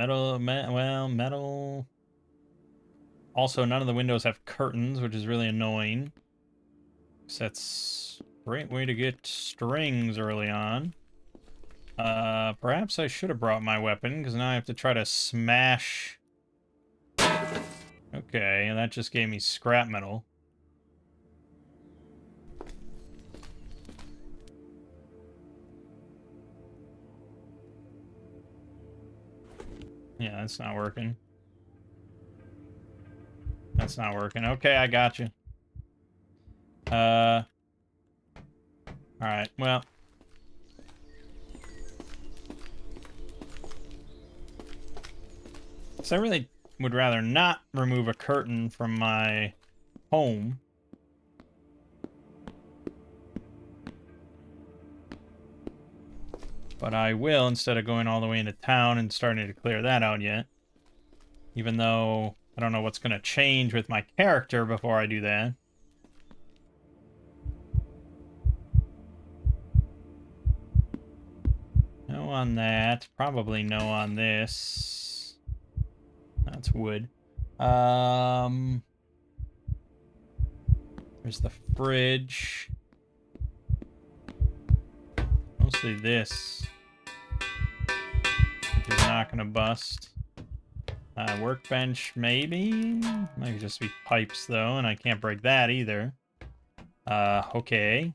Also, none of the windows have curtains, which is really annoying. So that's a great way to get strings early on. Perhaps I should have brought my weapon, because now I have to try to smash... Okay, and that just gave me scrap metal. Yeah, that's not working. That's not working. Okay, I got you. Alright, well. So I really would rather not remove a curtain from my home. But I will, instead of going all the way into town and starting to clear that out yet. Even though I don't know what's going to change with my character before I do that. No on that. Probably no on this. That's wood. There's the fridge. Mostly this. Which is not gonna bust. Workbench, maybe? Might just be pipes, though, and I can't break that either. Okay.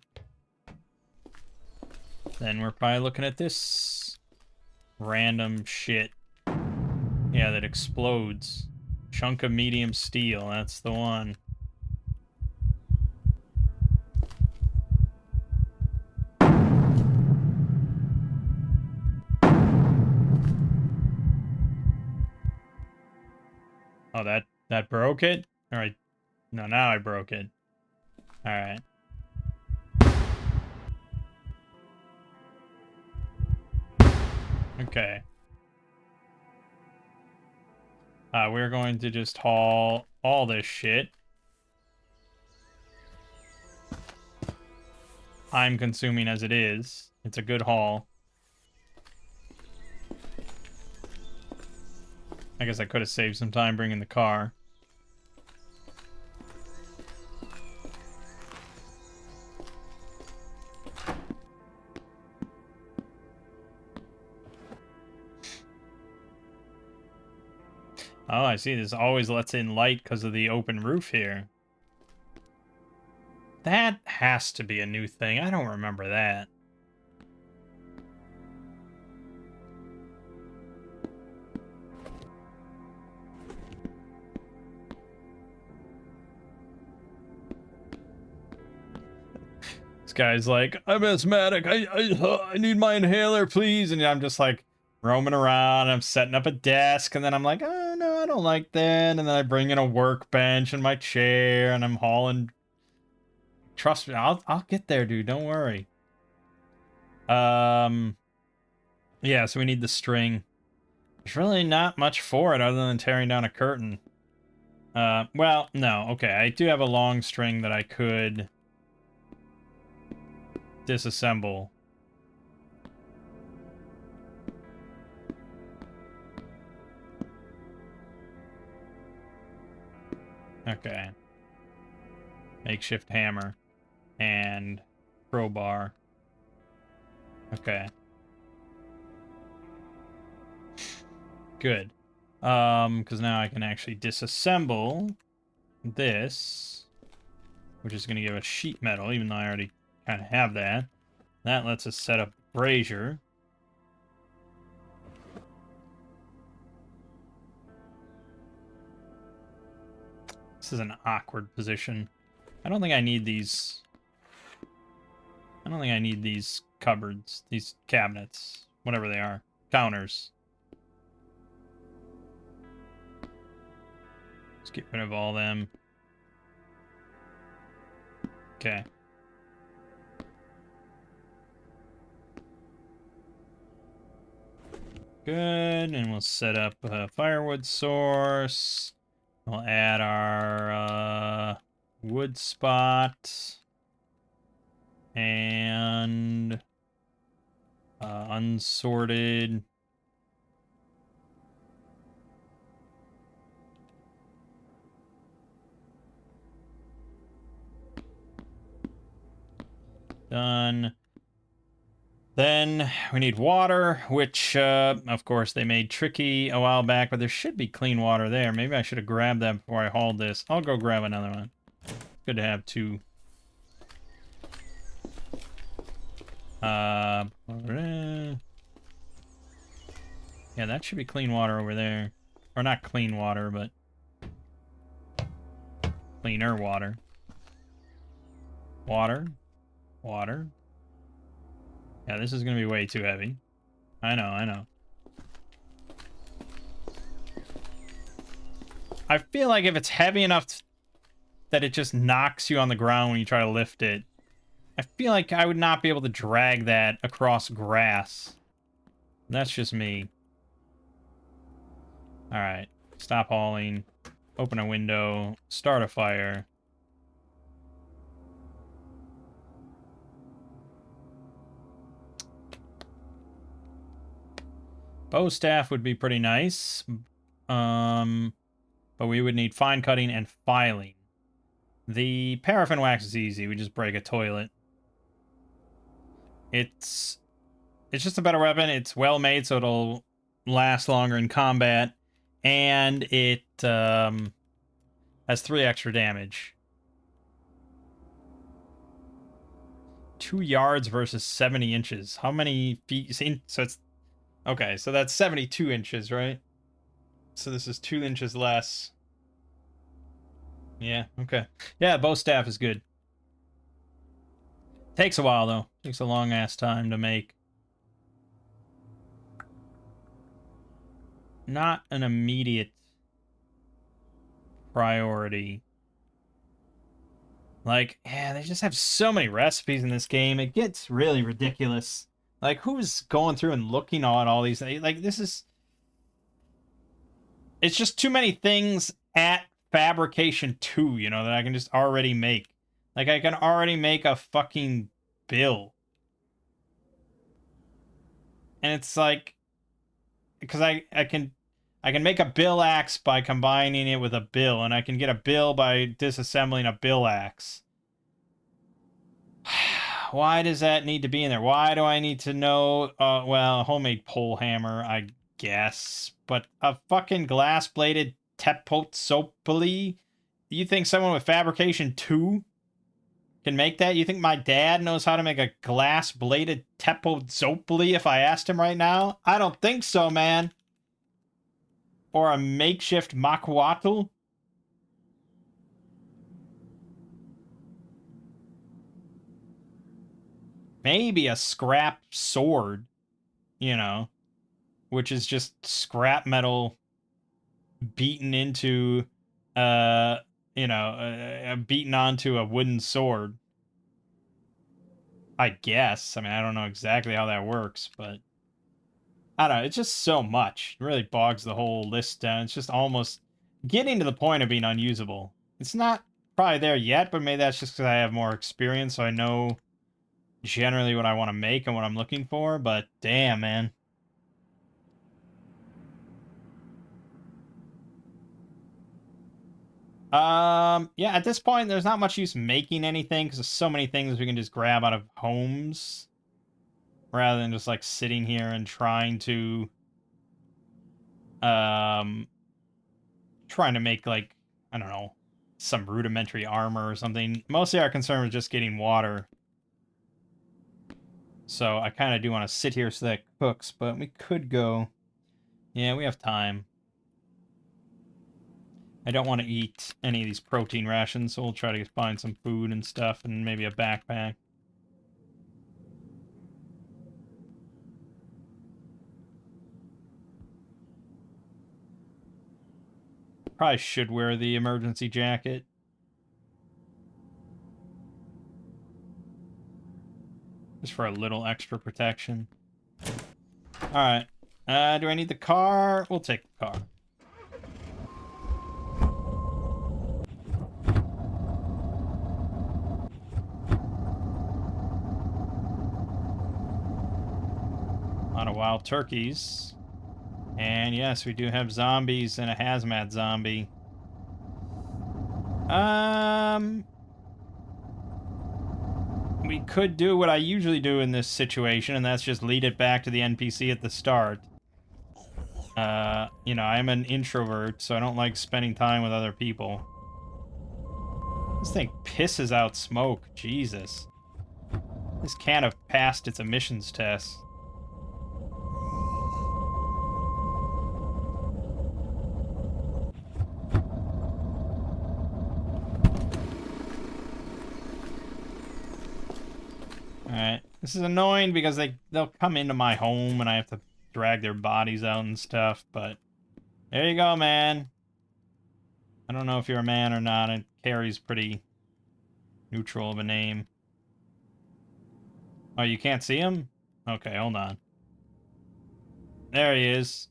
Then we're probably looking at this random shit. Yeah, that explodes. Chunk of medium steel, that's the one. Oh, that broke it? Alright. No, now I broke it. Alright. Okay. We're going to just haul all this shit. I'm consuming as it is. It's a good haul. I guess I could have saved some time bringing the car. Oh, I see. This always lets in light because of the open roof here. That has to be a new thing. I don't remember that. This guy's like, I'm asthmatic. I need my inhaler, please. And I'm just like roaming around. I'm setting up a desk. And then I'm like, oh, no, I don't like that. And then I bring in a workbench and my chair. And I'm hauling. Trust me, I'll get there, dude. Don't worry. Yeah, so we need the string. There's really not much for it other than tearing down a curtain. Well, no. Okay, I do have a long string that I could disassemble. Okay. Makeshift hammer. And crowbar. Okay. Good. Because now I can actually disassemble this, which is going to give us sheet metal, even though I already kind of have that. That lets us set up brazier. This is an awkward position. I don't think I need these. I don't think I need these cupboards, these cabinets, whatever they are. Counters. Let's get rid of all them. Okay. Good, and we'll set up a firewood source. We'll add our wood spot. And unsorted. Done. Then we need water, which, of course, they made tricky a while back, but there should be clean water there. Maybe I should have grabbed that before I hauled this. I'll go grab another one. Good to have two. Yeah, that should be clean water over there. Or not clean water, but cleaner water. Water. Water. Yeah, this is going to be way too heavy. I know, I know. I feel like if it's heavy enough that it just knocks you on the ground when you try to lift it, I feel like I would not be able to drag that across grass. That's just me. Alright. Stop hauling. Open a window. Start a fire. Bow staff would be pretty nice. But we would need fine cutting and filing. The paraffin wax is easy. We just break a toilet. It's just a better weapon. It's well made, so it'll last longer in combat, and it has 3 extra damage. 2 yards versus 70 inches. How many feet? So it's okay. So that's 72 inches, right? So this is 2 inches less. Yeah. Okay. Yeah, bow staff is good. Takes a while though. Takes a long ass time to make. Not an immediate priority. Like, yeah, they just have so many recipes in this game. It gets really ridiculous. Like, who's going through and looking at all these things? Like, this is... It's just too many things at Fabrication 2, you know, that I can just already make. Like, I can already make a fucking bill. And it's like... Because I can make a bill axe by combining it with a bill, and I can get a bill by disassembling a bill axe. Why does that need to be in there? Why do I need to know, well, a homemade pole hammer, I guess, but a fucking glass-bladed Tepotsopoli? You think someone with Fabrication 2 can make that? You think my dad knows how to make a glass-bladed Tepotsopoli if I asked him right now? I don't think so, man. Or a makeshift Makwatl? Maybe a scrap sword, you know, which is just scrap metal beaten into, beaten onto a wooden sword. I guess. I mean, I don't know exactly how that works, but I don't know. It's just so much. It really bogs the whole list down. It's just almost getting to the point of being unusable. It's not probably there yet, but maybe that's just because I have more experience, so I know generally what I want to make and what I'm looking for, but damn, man. Yeah, at this point, there's not much use making anything, because there's so many things we can just grab out of homes, rather than just, like, sitting here and trying to, make, like, I don't know, some rudimentary armor or something. Mostly our concern was just getting water. So I kind of do want to sit here so that cooks, but we could go... Yeah, we have time. I don't want to eat any of these protein rations, so we'll try to find some food and stuff, and maybe a backpack. Probably should wear the emergency jacket. Just for a little extra protection. Alright. Do I need the car? We'll take the car. A lot of wild turkeys. And yes, we do have zombies and a hazmat zombie. We could do what I usually do in this situation, and that's just lead it back to the NPC at the start. You know, I'm an introvert, so I don't like spending time with other people. This thing pisses out smoke. Jesus. This can't have passed its emissions test. Alright. This is annoying because they'll come into my home and I have to drag their bodies out and stuff, but there you go, man. I don't know if you're a man or not. It carries pretty neutral of a name. Oh, you can't see him? Okay, hold on. There he is.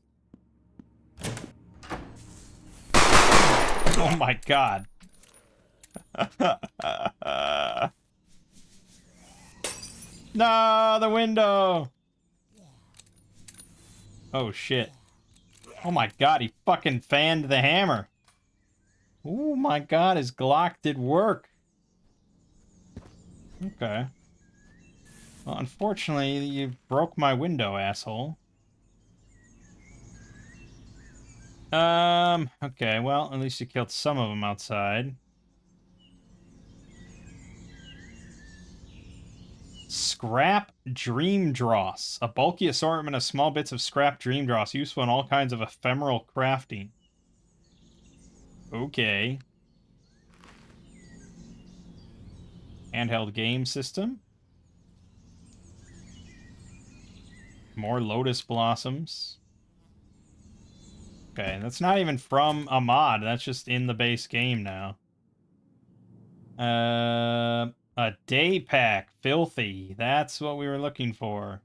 Oh my god. No, the window! Oh, shit. Oh my god, he fucking fanned the hammer. Oh my god, his Glock did work. Okay. Well, unfortunately, you broke my window, asshole. Okay, well, at least you killed some of them outside. Scrap Dream Dross. A bulky assortment of small bits of scrap Dream Dross, useful in all kinds of ephemeral crafting. Okay. Handheld game system. More lotus blossoms. Okay, that's not even from a mod. That's just in the base game now. A day pack. Filthy. That's what we were looking for.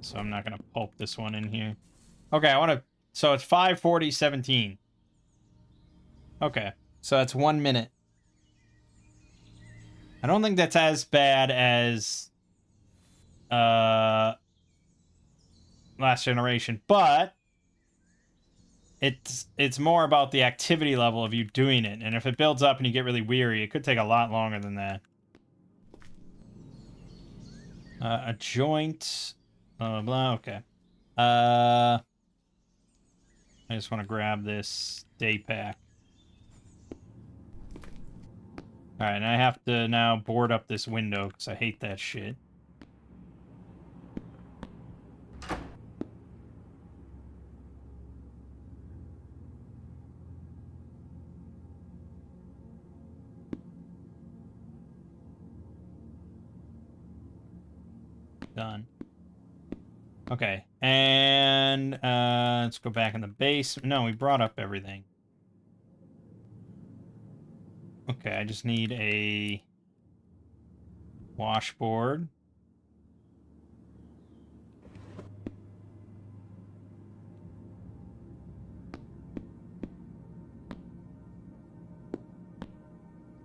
So I'm not going to pulp this one in here. Okay, I want to... So it's 5:40:17. Okay, so that's 1 minute. I don't think that's as bad as last generation, but it's more about the activity level of you doing it. And if it builds up and you get really weary, it could take a lot longer than that. A joint, blah, blah, blah. Okay. I just want to grab this day pack. All right, and I have to now board up this window because I hate that shit. Done. Okay, and let's go back in the base. No, we brought up everything. Okay, I just need a washboard.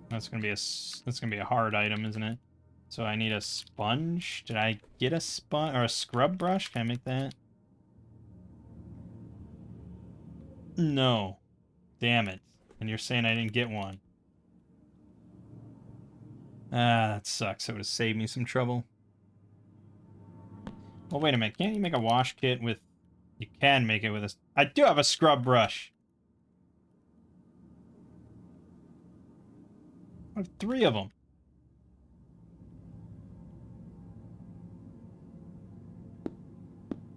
That's gonna be a hard item, isn't it? So I need a sponge. Did I get a sponge or a scrub brush? Can I make that? No. Damn it. And you're saying I didn't get one. Ah, that sucks. It would have saved me some trouble. Well, wait a minute. Can't you make a wash kit with... You can make it with a... I do have a scrub brush. I have 3 of them.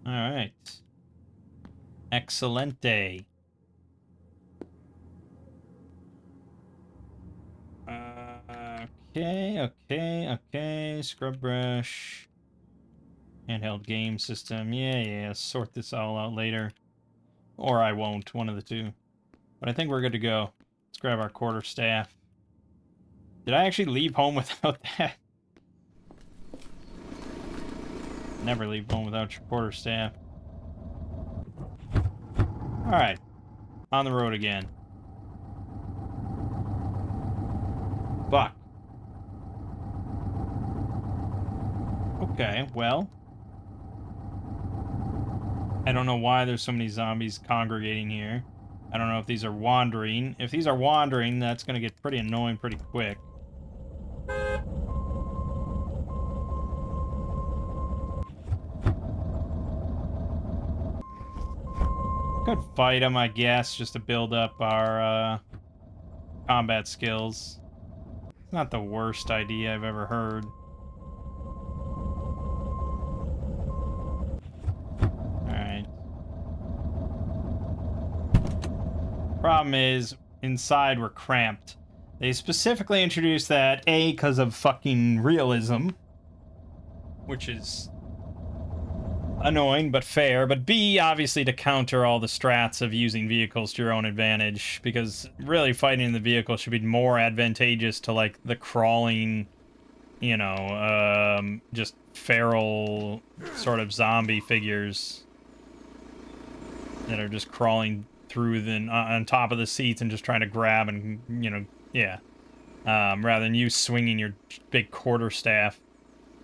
Alright. Excelente. Okay. Scrub brush. Handheld game system. Yeah. Sort this all out later. Or I won't. One of the two. But I think we're good to go. Let's grab our quarterstaff. Did I actually leave home without that? Never leave home without your quarterstaff. Alright. On the road again. Fuck. Okay, well. I don't know why there's so many zombies congregating here. I don't know if these are wandering. If these are wandering, that's going to get pretty annoying pretty quick. Could fight them, I guess, just to build up our combat skills. It's not the worst idea I've ever heard. Alright. Problem is, inside we're cramped. They specifically introduced that, A, because of fucking realism, which is annoying but fair, but B, obviously to counter all the strats of using vehicles to your own advantage, because really fighting in the vehicle should be more advantageous to, like, the crawling, you know, just feral sort of zombie figures that are just crawling through on top of the seats and just trying to grab and, you know, yeah. Rather than you swinging your big quarterstaff.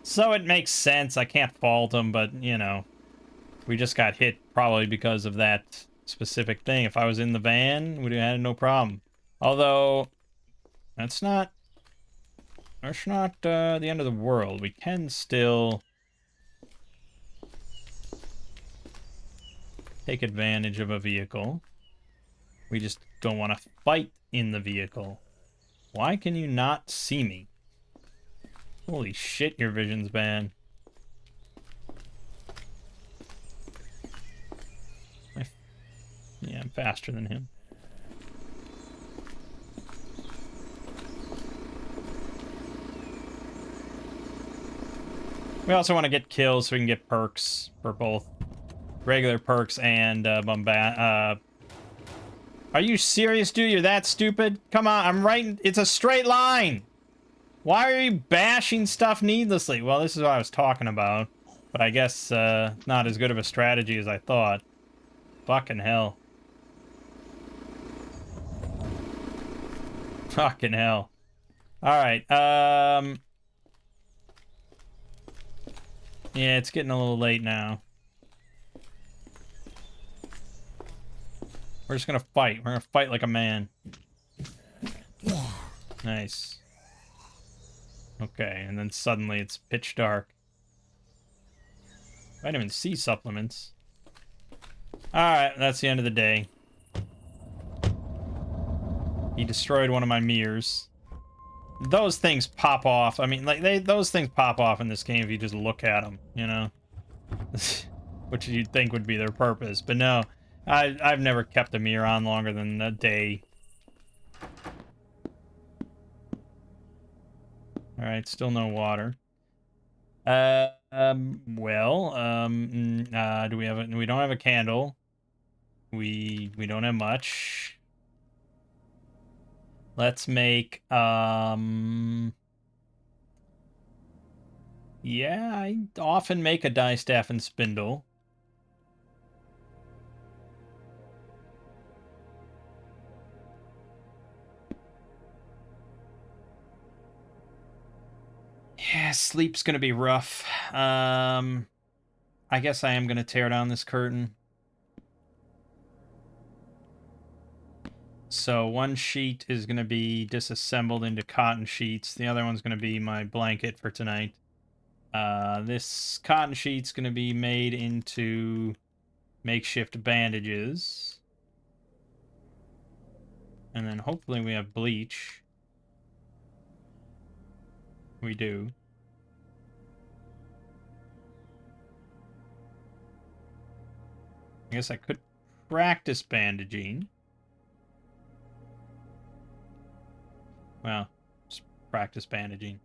So it makes sense. I can't fault them, but, you know, we just got hit probably because of that specific thing. If I was in the van, we'd have had no problem. Although, that's not the end of the world. We can still take advantage of a vehicle. We just don't want to fight in the vehicle. Why can you not see me? Holy shit, your vision's bad. Yeah, I'm faster than him. We also want to get kills so we can get perks for both regular perks and bombast. Are you serious, dude? You're that stupid? Come on, I'm right. It's a straight line. Why are you bashing stuff needlessly? Well, this is what I was talking about. But I guess not as good of a strategy as I thought. Fucking hell. Fucking hell. Alright, yeah, it's getting a little late now. We're just gonna fight. We're gonna fight like a man. Nice. Okay, and then suddenly it's pitch dark. Vitamin C supplements. Alright, that's the end of the day. He destroyed one of my mirrors. Those things pop off. I mean, like, those things pop off in this game if you just look at them, you know? Which you'd think would be their purpose. But no, I've never kept a mirror on longer than a day. Alright, still no water. Do we have we don't have a candle. We don't have much. Let's make, yeah, I often make a distaff and spindle. Yeah, sleep's gonna be rough. I guess I am gonna tear down this curtain. So one sheet is gonna be disassembled into cotton sheets. The other one's gonna be my blanket for tonight. This cotton sheet's gonna be made into makeshift bandages. And then hopefully we have bleach. We do. I guess I could practice bandaging. Well, just practice bandaging.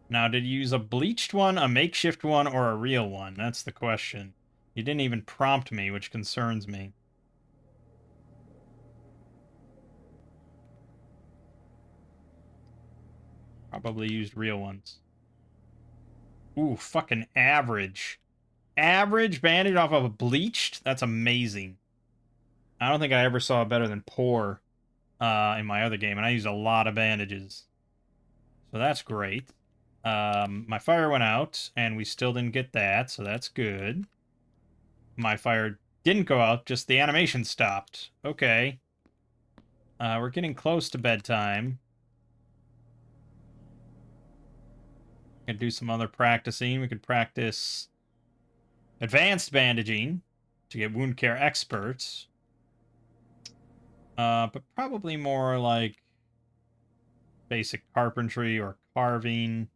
Now, did you use a bleached one, a makeshift one, or a real one? That's the question. You didn't even prompt me, which concerns me. Probably used real ones. Ooh, fucking average. Average bandage off of a bleached? That's amazing. I don't think I ever saw it better than poor in my other game, and I used a lot of bandages. So that's great. My fire went out, and we still didn't get that, so that's good. My fire didn't go out, just the animation stopped. Okay. We're getting close to bedtime. We could do some other practicing. We could practice advanced bandaging to get wound care experts. But probably more like basic carpentry or carving.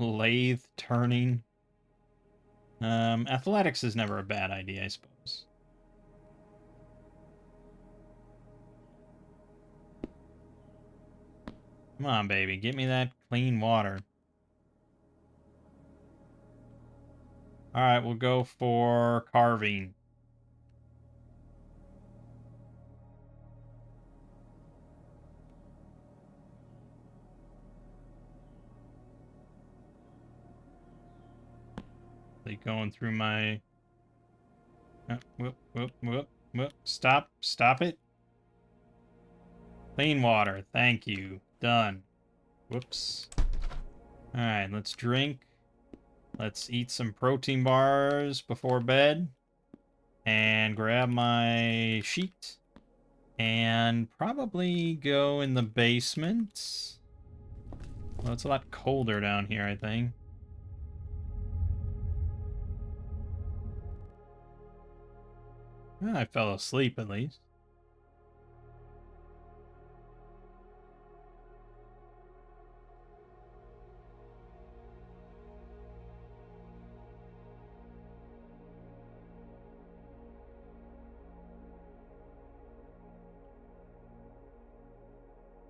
Lathe turning. Athletics is never a bad idea, I suppose. Come on, baby. Get me that clean water. Alright, we'll go for carving. Like going through my... whoop. Stop it. Clean water. Thank you. Done. Whoops. Alright, let's drink. Let's eat some protein bars before bed. And grab my sheet. And probably go in the basement. Well, it's a lot colder down here, I think. I fell asleep, at least.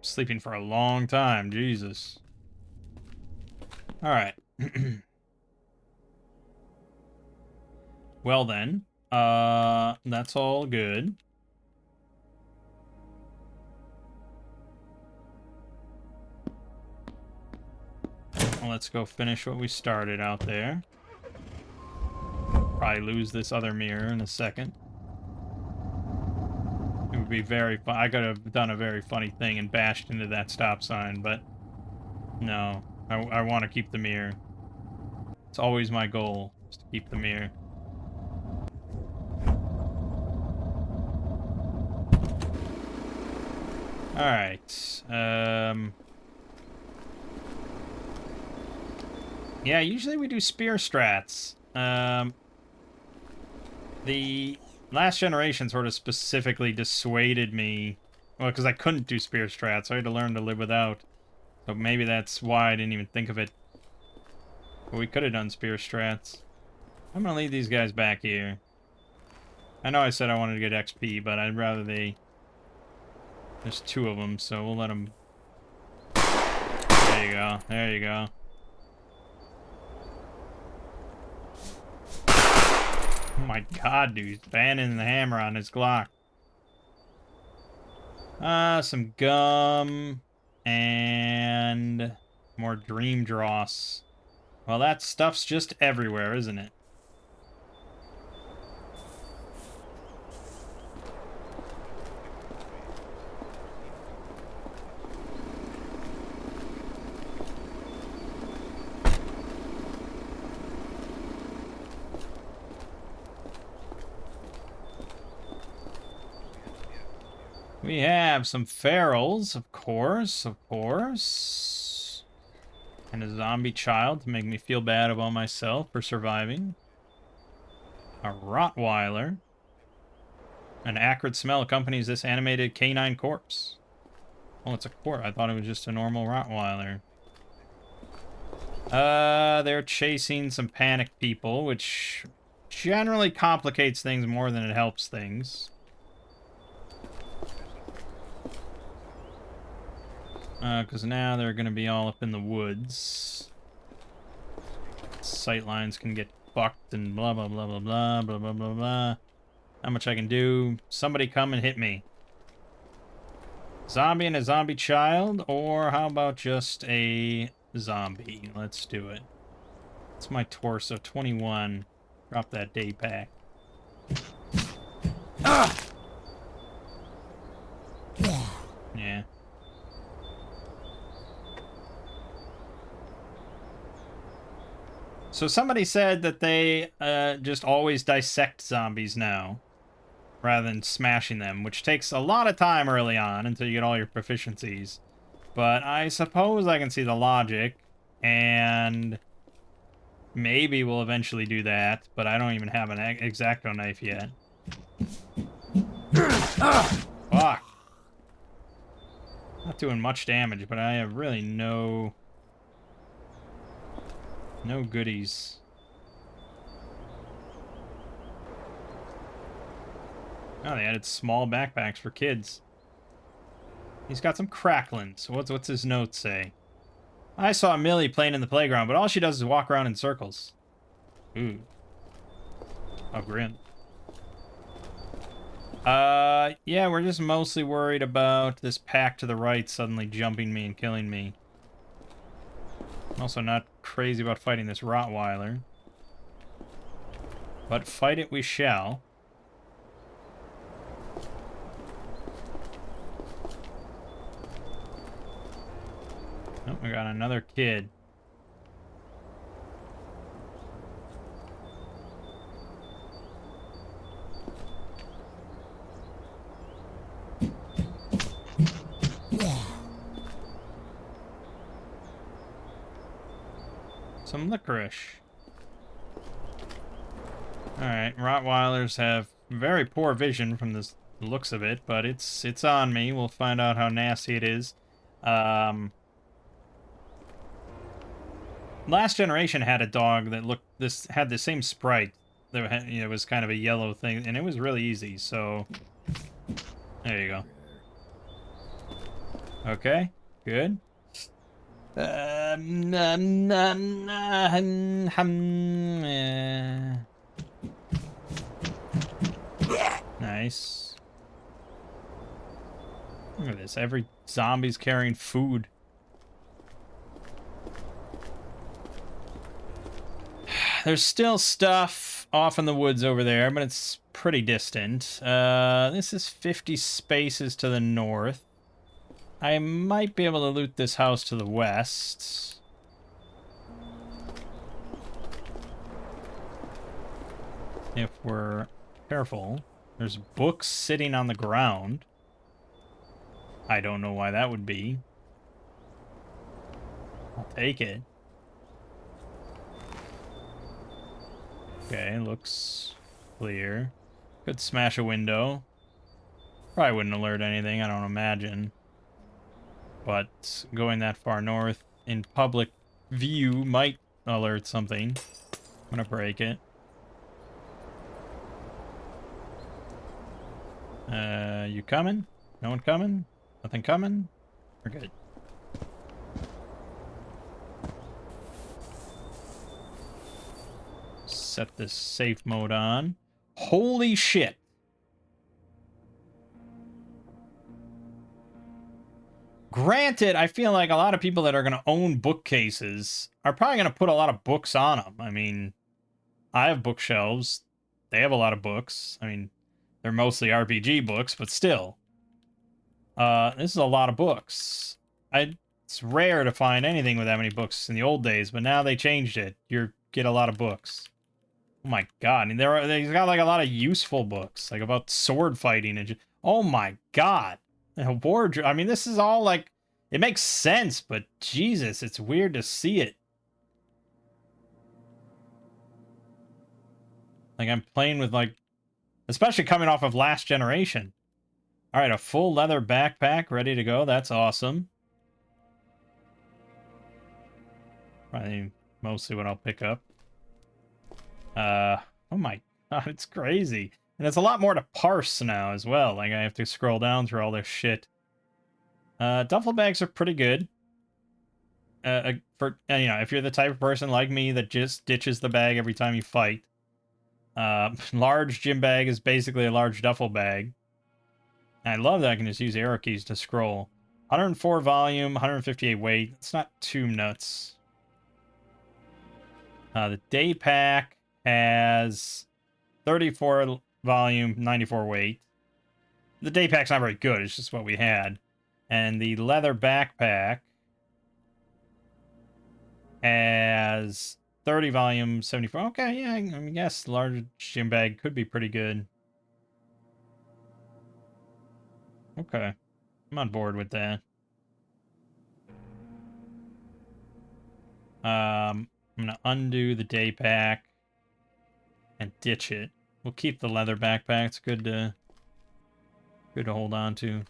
Sleeping for a long time, Jesus. Alright. Well then, that's all good. Well, let's go finish what we started out there. Probably lose this other mirror in a second. It would be very fun. I could have done a very funny thing and bashed into that stop sign, but no. I want to keep the mirror. It's always my goal, is to keep the mirror. Alright. Yeah, usually we do spear strats. The last generation sort of specifically dissuaded me. Well, because I couldn't do spear strats, so I had to learn to live without. So maybe that's why I didn't even think of it. But we could have done spear strats. I'm gonna leave these guys back here. I know I said I wanted to get XP, but I'd rather they... There's two of them, so we'll let them... There you go. There you go. Oh my god, dude. He's banging the hammer on his Glock. Some gum... And... more dream dross. Well, that stuff's just everywhere, isn't it? We have some ferals, of course, and a zombie child to make me feel bad about myself for surviving. A Rottweiler. An acrid smell accompanies this animated canine corpse. Oh, it's a corpse. I thought it was just a normal Rottweiler. They're chasing some panicked people, which generally complicates things more than it helps things. Because now they're going to be all up in the woods. Sightlines can get fucked and blah, blah, blah, blah, blah, blah, blah, blah, blah. How much I can do? Somebody come and hit me. Zombie and a zombie child? Or how about just a zombie? Let's do it. It's my torso, 21. Drop that day pack. Ah! Yeah. So somebody said that they just always dissect zombies now, rather than smashing them, which takes a lot of time early on until you get all your proficiencies. But I suppose I can see the logic, and maybe we'll eventually do that, but I don't even have an X-Acto knife yet. Fuck. Not doing much damage, but I have really no goodies. Oh, they added small backpacks for kids. He's got some cracklin'. So what's his note say? I saw Millie playing in the playground, but all she does is walk around in circles. Ooh. How grim. Yeah, we're just mostly worried about this pack to the right suddenly jumping me and killing me. I'm also not crazy about fighting this Rottweiler. But fight it we shall. We got another kid. Some licorice. Alright, Rottweilers have very poor vision from the looks of it, but it's on me. We'll find out how nasty it is. Last generation had a dog that had the same sprite. That had, it was kind of a yellow thing, and it was really easy. So there you go. Okay, good. Nice. Look at this. Every zombie's carrying food. There's still stuff off in the woods over there, but it's pretty distant. This is 50 spaces to the north. I might be able to loot this house to the west. If we're careful. There's books sitting on the ground. I don't know why that would be. I'll take it. Okay, looks clear. Could smash a window. Probably wouldn't alert anything, I don't imagine. But going that far north in public view might alert something. I'm gonna break it. You coming? No one coming? Nothing coming? We're good. Set this safe mode on. Holy shit! Granted, I feel like a lot of people that are going to own bookcases are probably going to put a lot of books on them. I mean, I have bookshelves. They have a lot of books. I mean, they're mostly RPG books, but still. This is a lot of books. It's rare to find anything with that many books in the old days, but now they changed it. You get a lot of books. Oh my god! And they've got like a lot of useful books, like about sword fighting and. Oh my god! A wardrobe. I mean, this is all like it makes sense, but Jesus, it's weird to see it. Like I'm playing with like, especially coming off of last generation. All right, a full leather backpack ready to go. That's awesome. Probably mostly what I'll pick up. Oh my god, it's crazy. And it's a lot more to parse now as well. Like I have to scroll down through all this shit. Duffel bags are pretty good. If you're the type of person like me that just ditches the bag every time you fight. Large gym bag is basically a large duffel bag. And I love that I can just use arrow keys to scroll. 104 volume, 158 weight. It's not too nuts. The day pack has 34 volume, 94 weight. The day pack's not very good. It's just what we had. And the leather backpack has 30 volume, 74. Okay, yeah, I guess large gym bag could be pretty good. Okay. I'm on board with that. I'm gonna undo the day pack and ditch it. We'll keep the leather backpack. It's good to hold on to.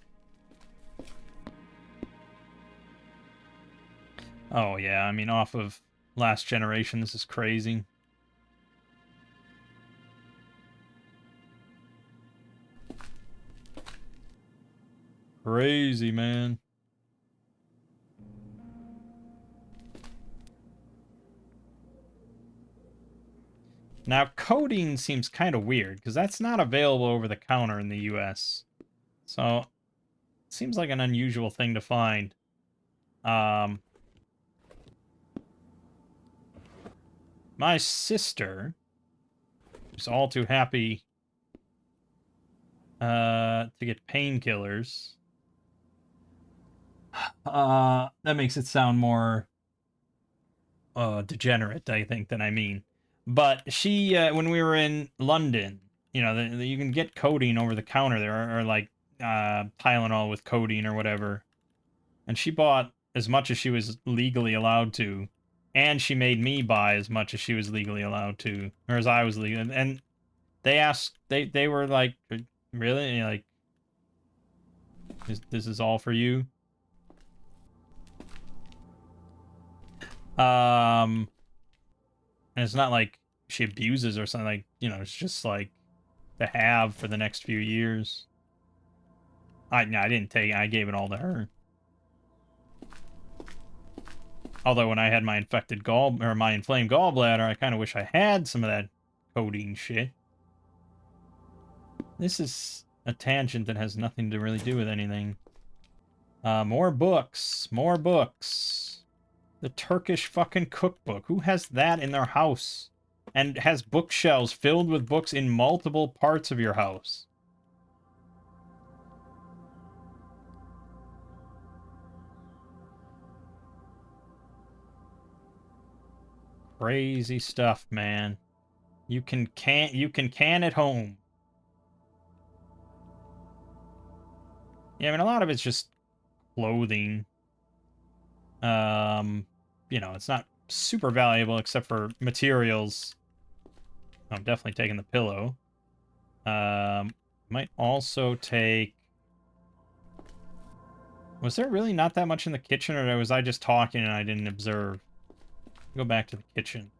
Oh yeah, I mean off of last generation, this is crazy. Crazy, man. Now, codeine seems kind of weird, because that's not available over the counter in the US. So, it seems like an unusual thing to find. My sister is all too happy to get painkillers. That makes it sound more degenerate, I think, than I mean. But she, when we were in London, you know, you can get codeine over the counter there, or like Tylenol with codeine or whatever. And she bought as much as she was legally allowed to, and she made me buy as much as she was legally allowed to, or as I was legal. And they asked, they were like, really, like, this is all for you? And it's not like she abuses or something, like, you know, it's just like to have for the next few years. I didn't take it, I gave it all to her. Although when I had my my inflamed gallbladder, I kind of wish I had some of that codeine shit. This is a tangent that has nothing to really do with anything. More books. More books. The Turkish fucking cookbook. Who has that in their house? And has bookshelves filled with books in multiple parts of your house? Crazy stuff, man. You can can at home. Yeah, I mean, a lot of it's just clothing. You know, it's not super valuable except for materials. I'm definitely taking the pillow. Might also take... Was there really not that much in the kitchen, or was I just talking and I didn't observe? Go back to the kitchen.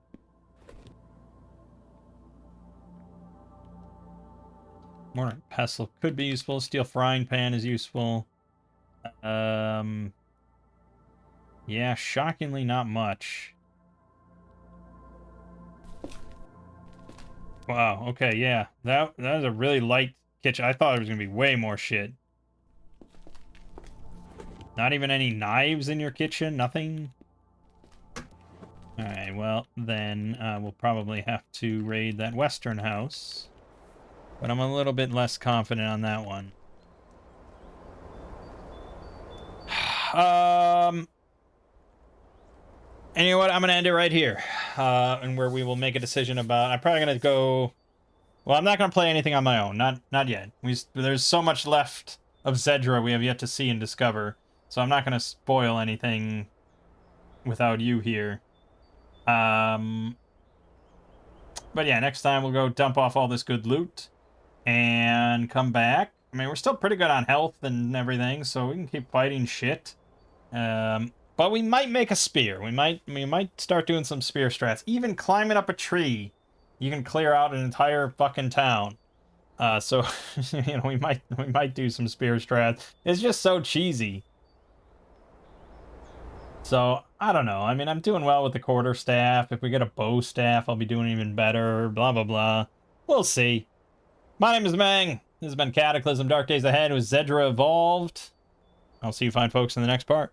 Mortar pestle could be useful. Steel frying pan is useful. Yeah, shockingly not much. Wow, okay, yeah. That was a really light kitchen. I thought there was gonna be way more shit. Not even any knives in your kitchen? Nothing? Alright, well, then we'll probably have to raid that western house. But I'm a little bit less confident on that one. And you know what? I'm going to end it right here. And where we will make a decision about... I'm probably going to go... Well, I'm not going to play anything on my own. Not yet. There's so much left of Xedra we have yet to see and discover. So I'm not going to spoil anything without you here. But yeah, next time we'll go dump off all this good loot and come back. I mean, we're still pretty good on health and everything, so we can keep fighting shit. But we might make a spear. We might start doing some spear strats. Even climbing up a tree, you can clear out an entire fucking town. So you know, we might do some spear strats. It's just so cheesy. So I don't know. I mean, I'm doing well with the quarterstaff. If we get a bow staff, I'll be doing even better. Blah blah blah. We'll see. My name is Mangg. This has been Cataclysm: Dark Days Ahead with Xedra Evolved. I'll see you fine folks in the next part.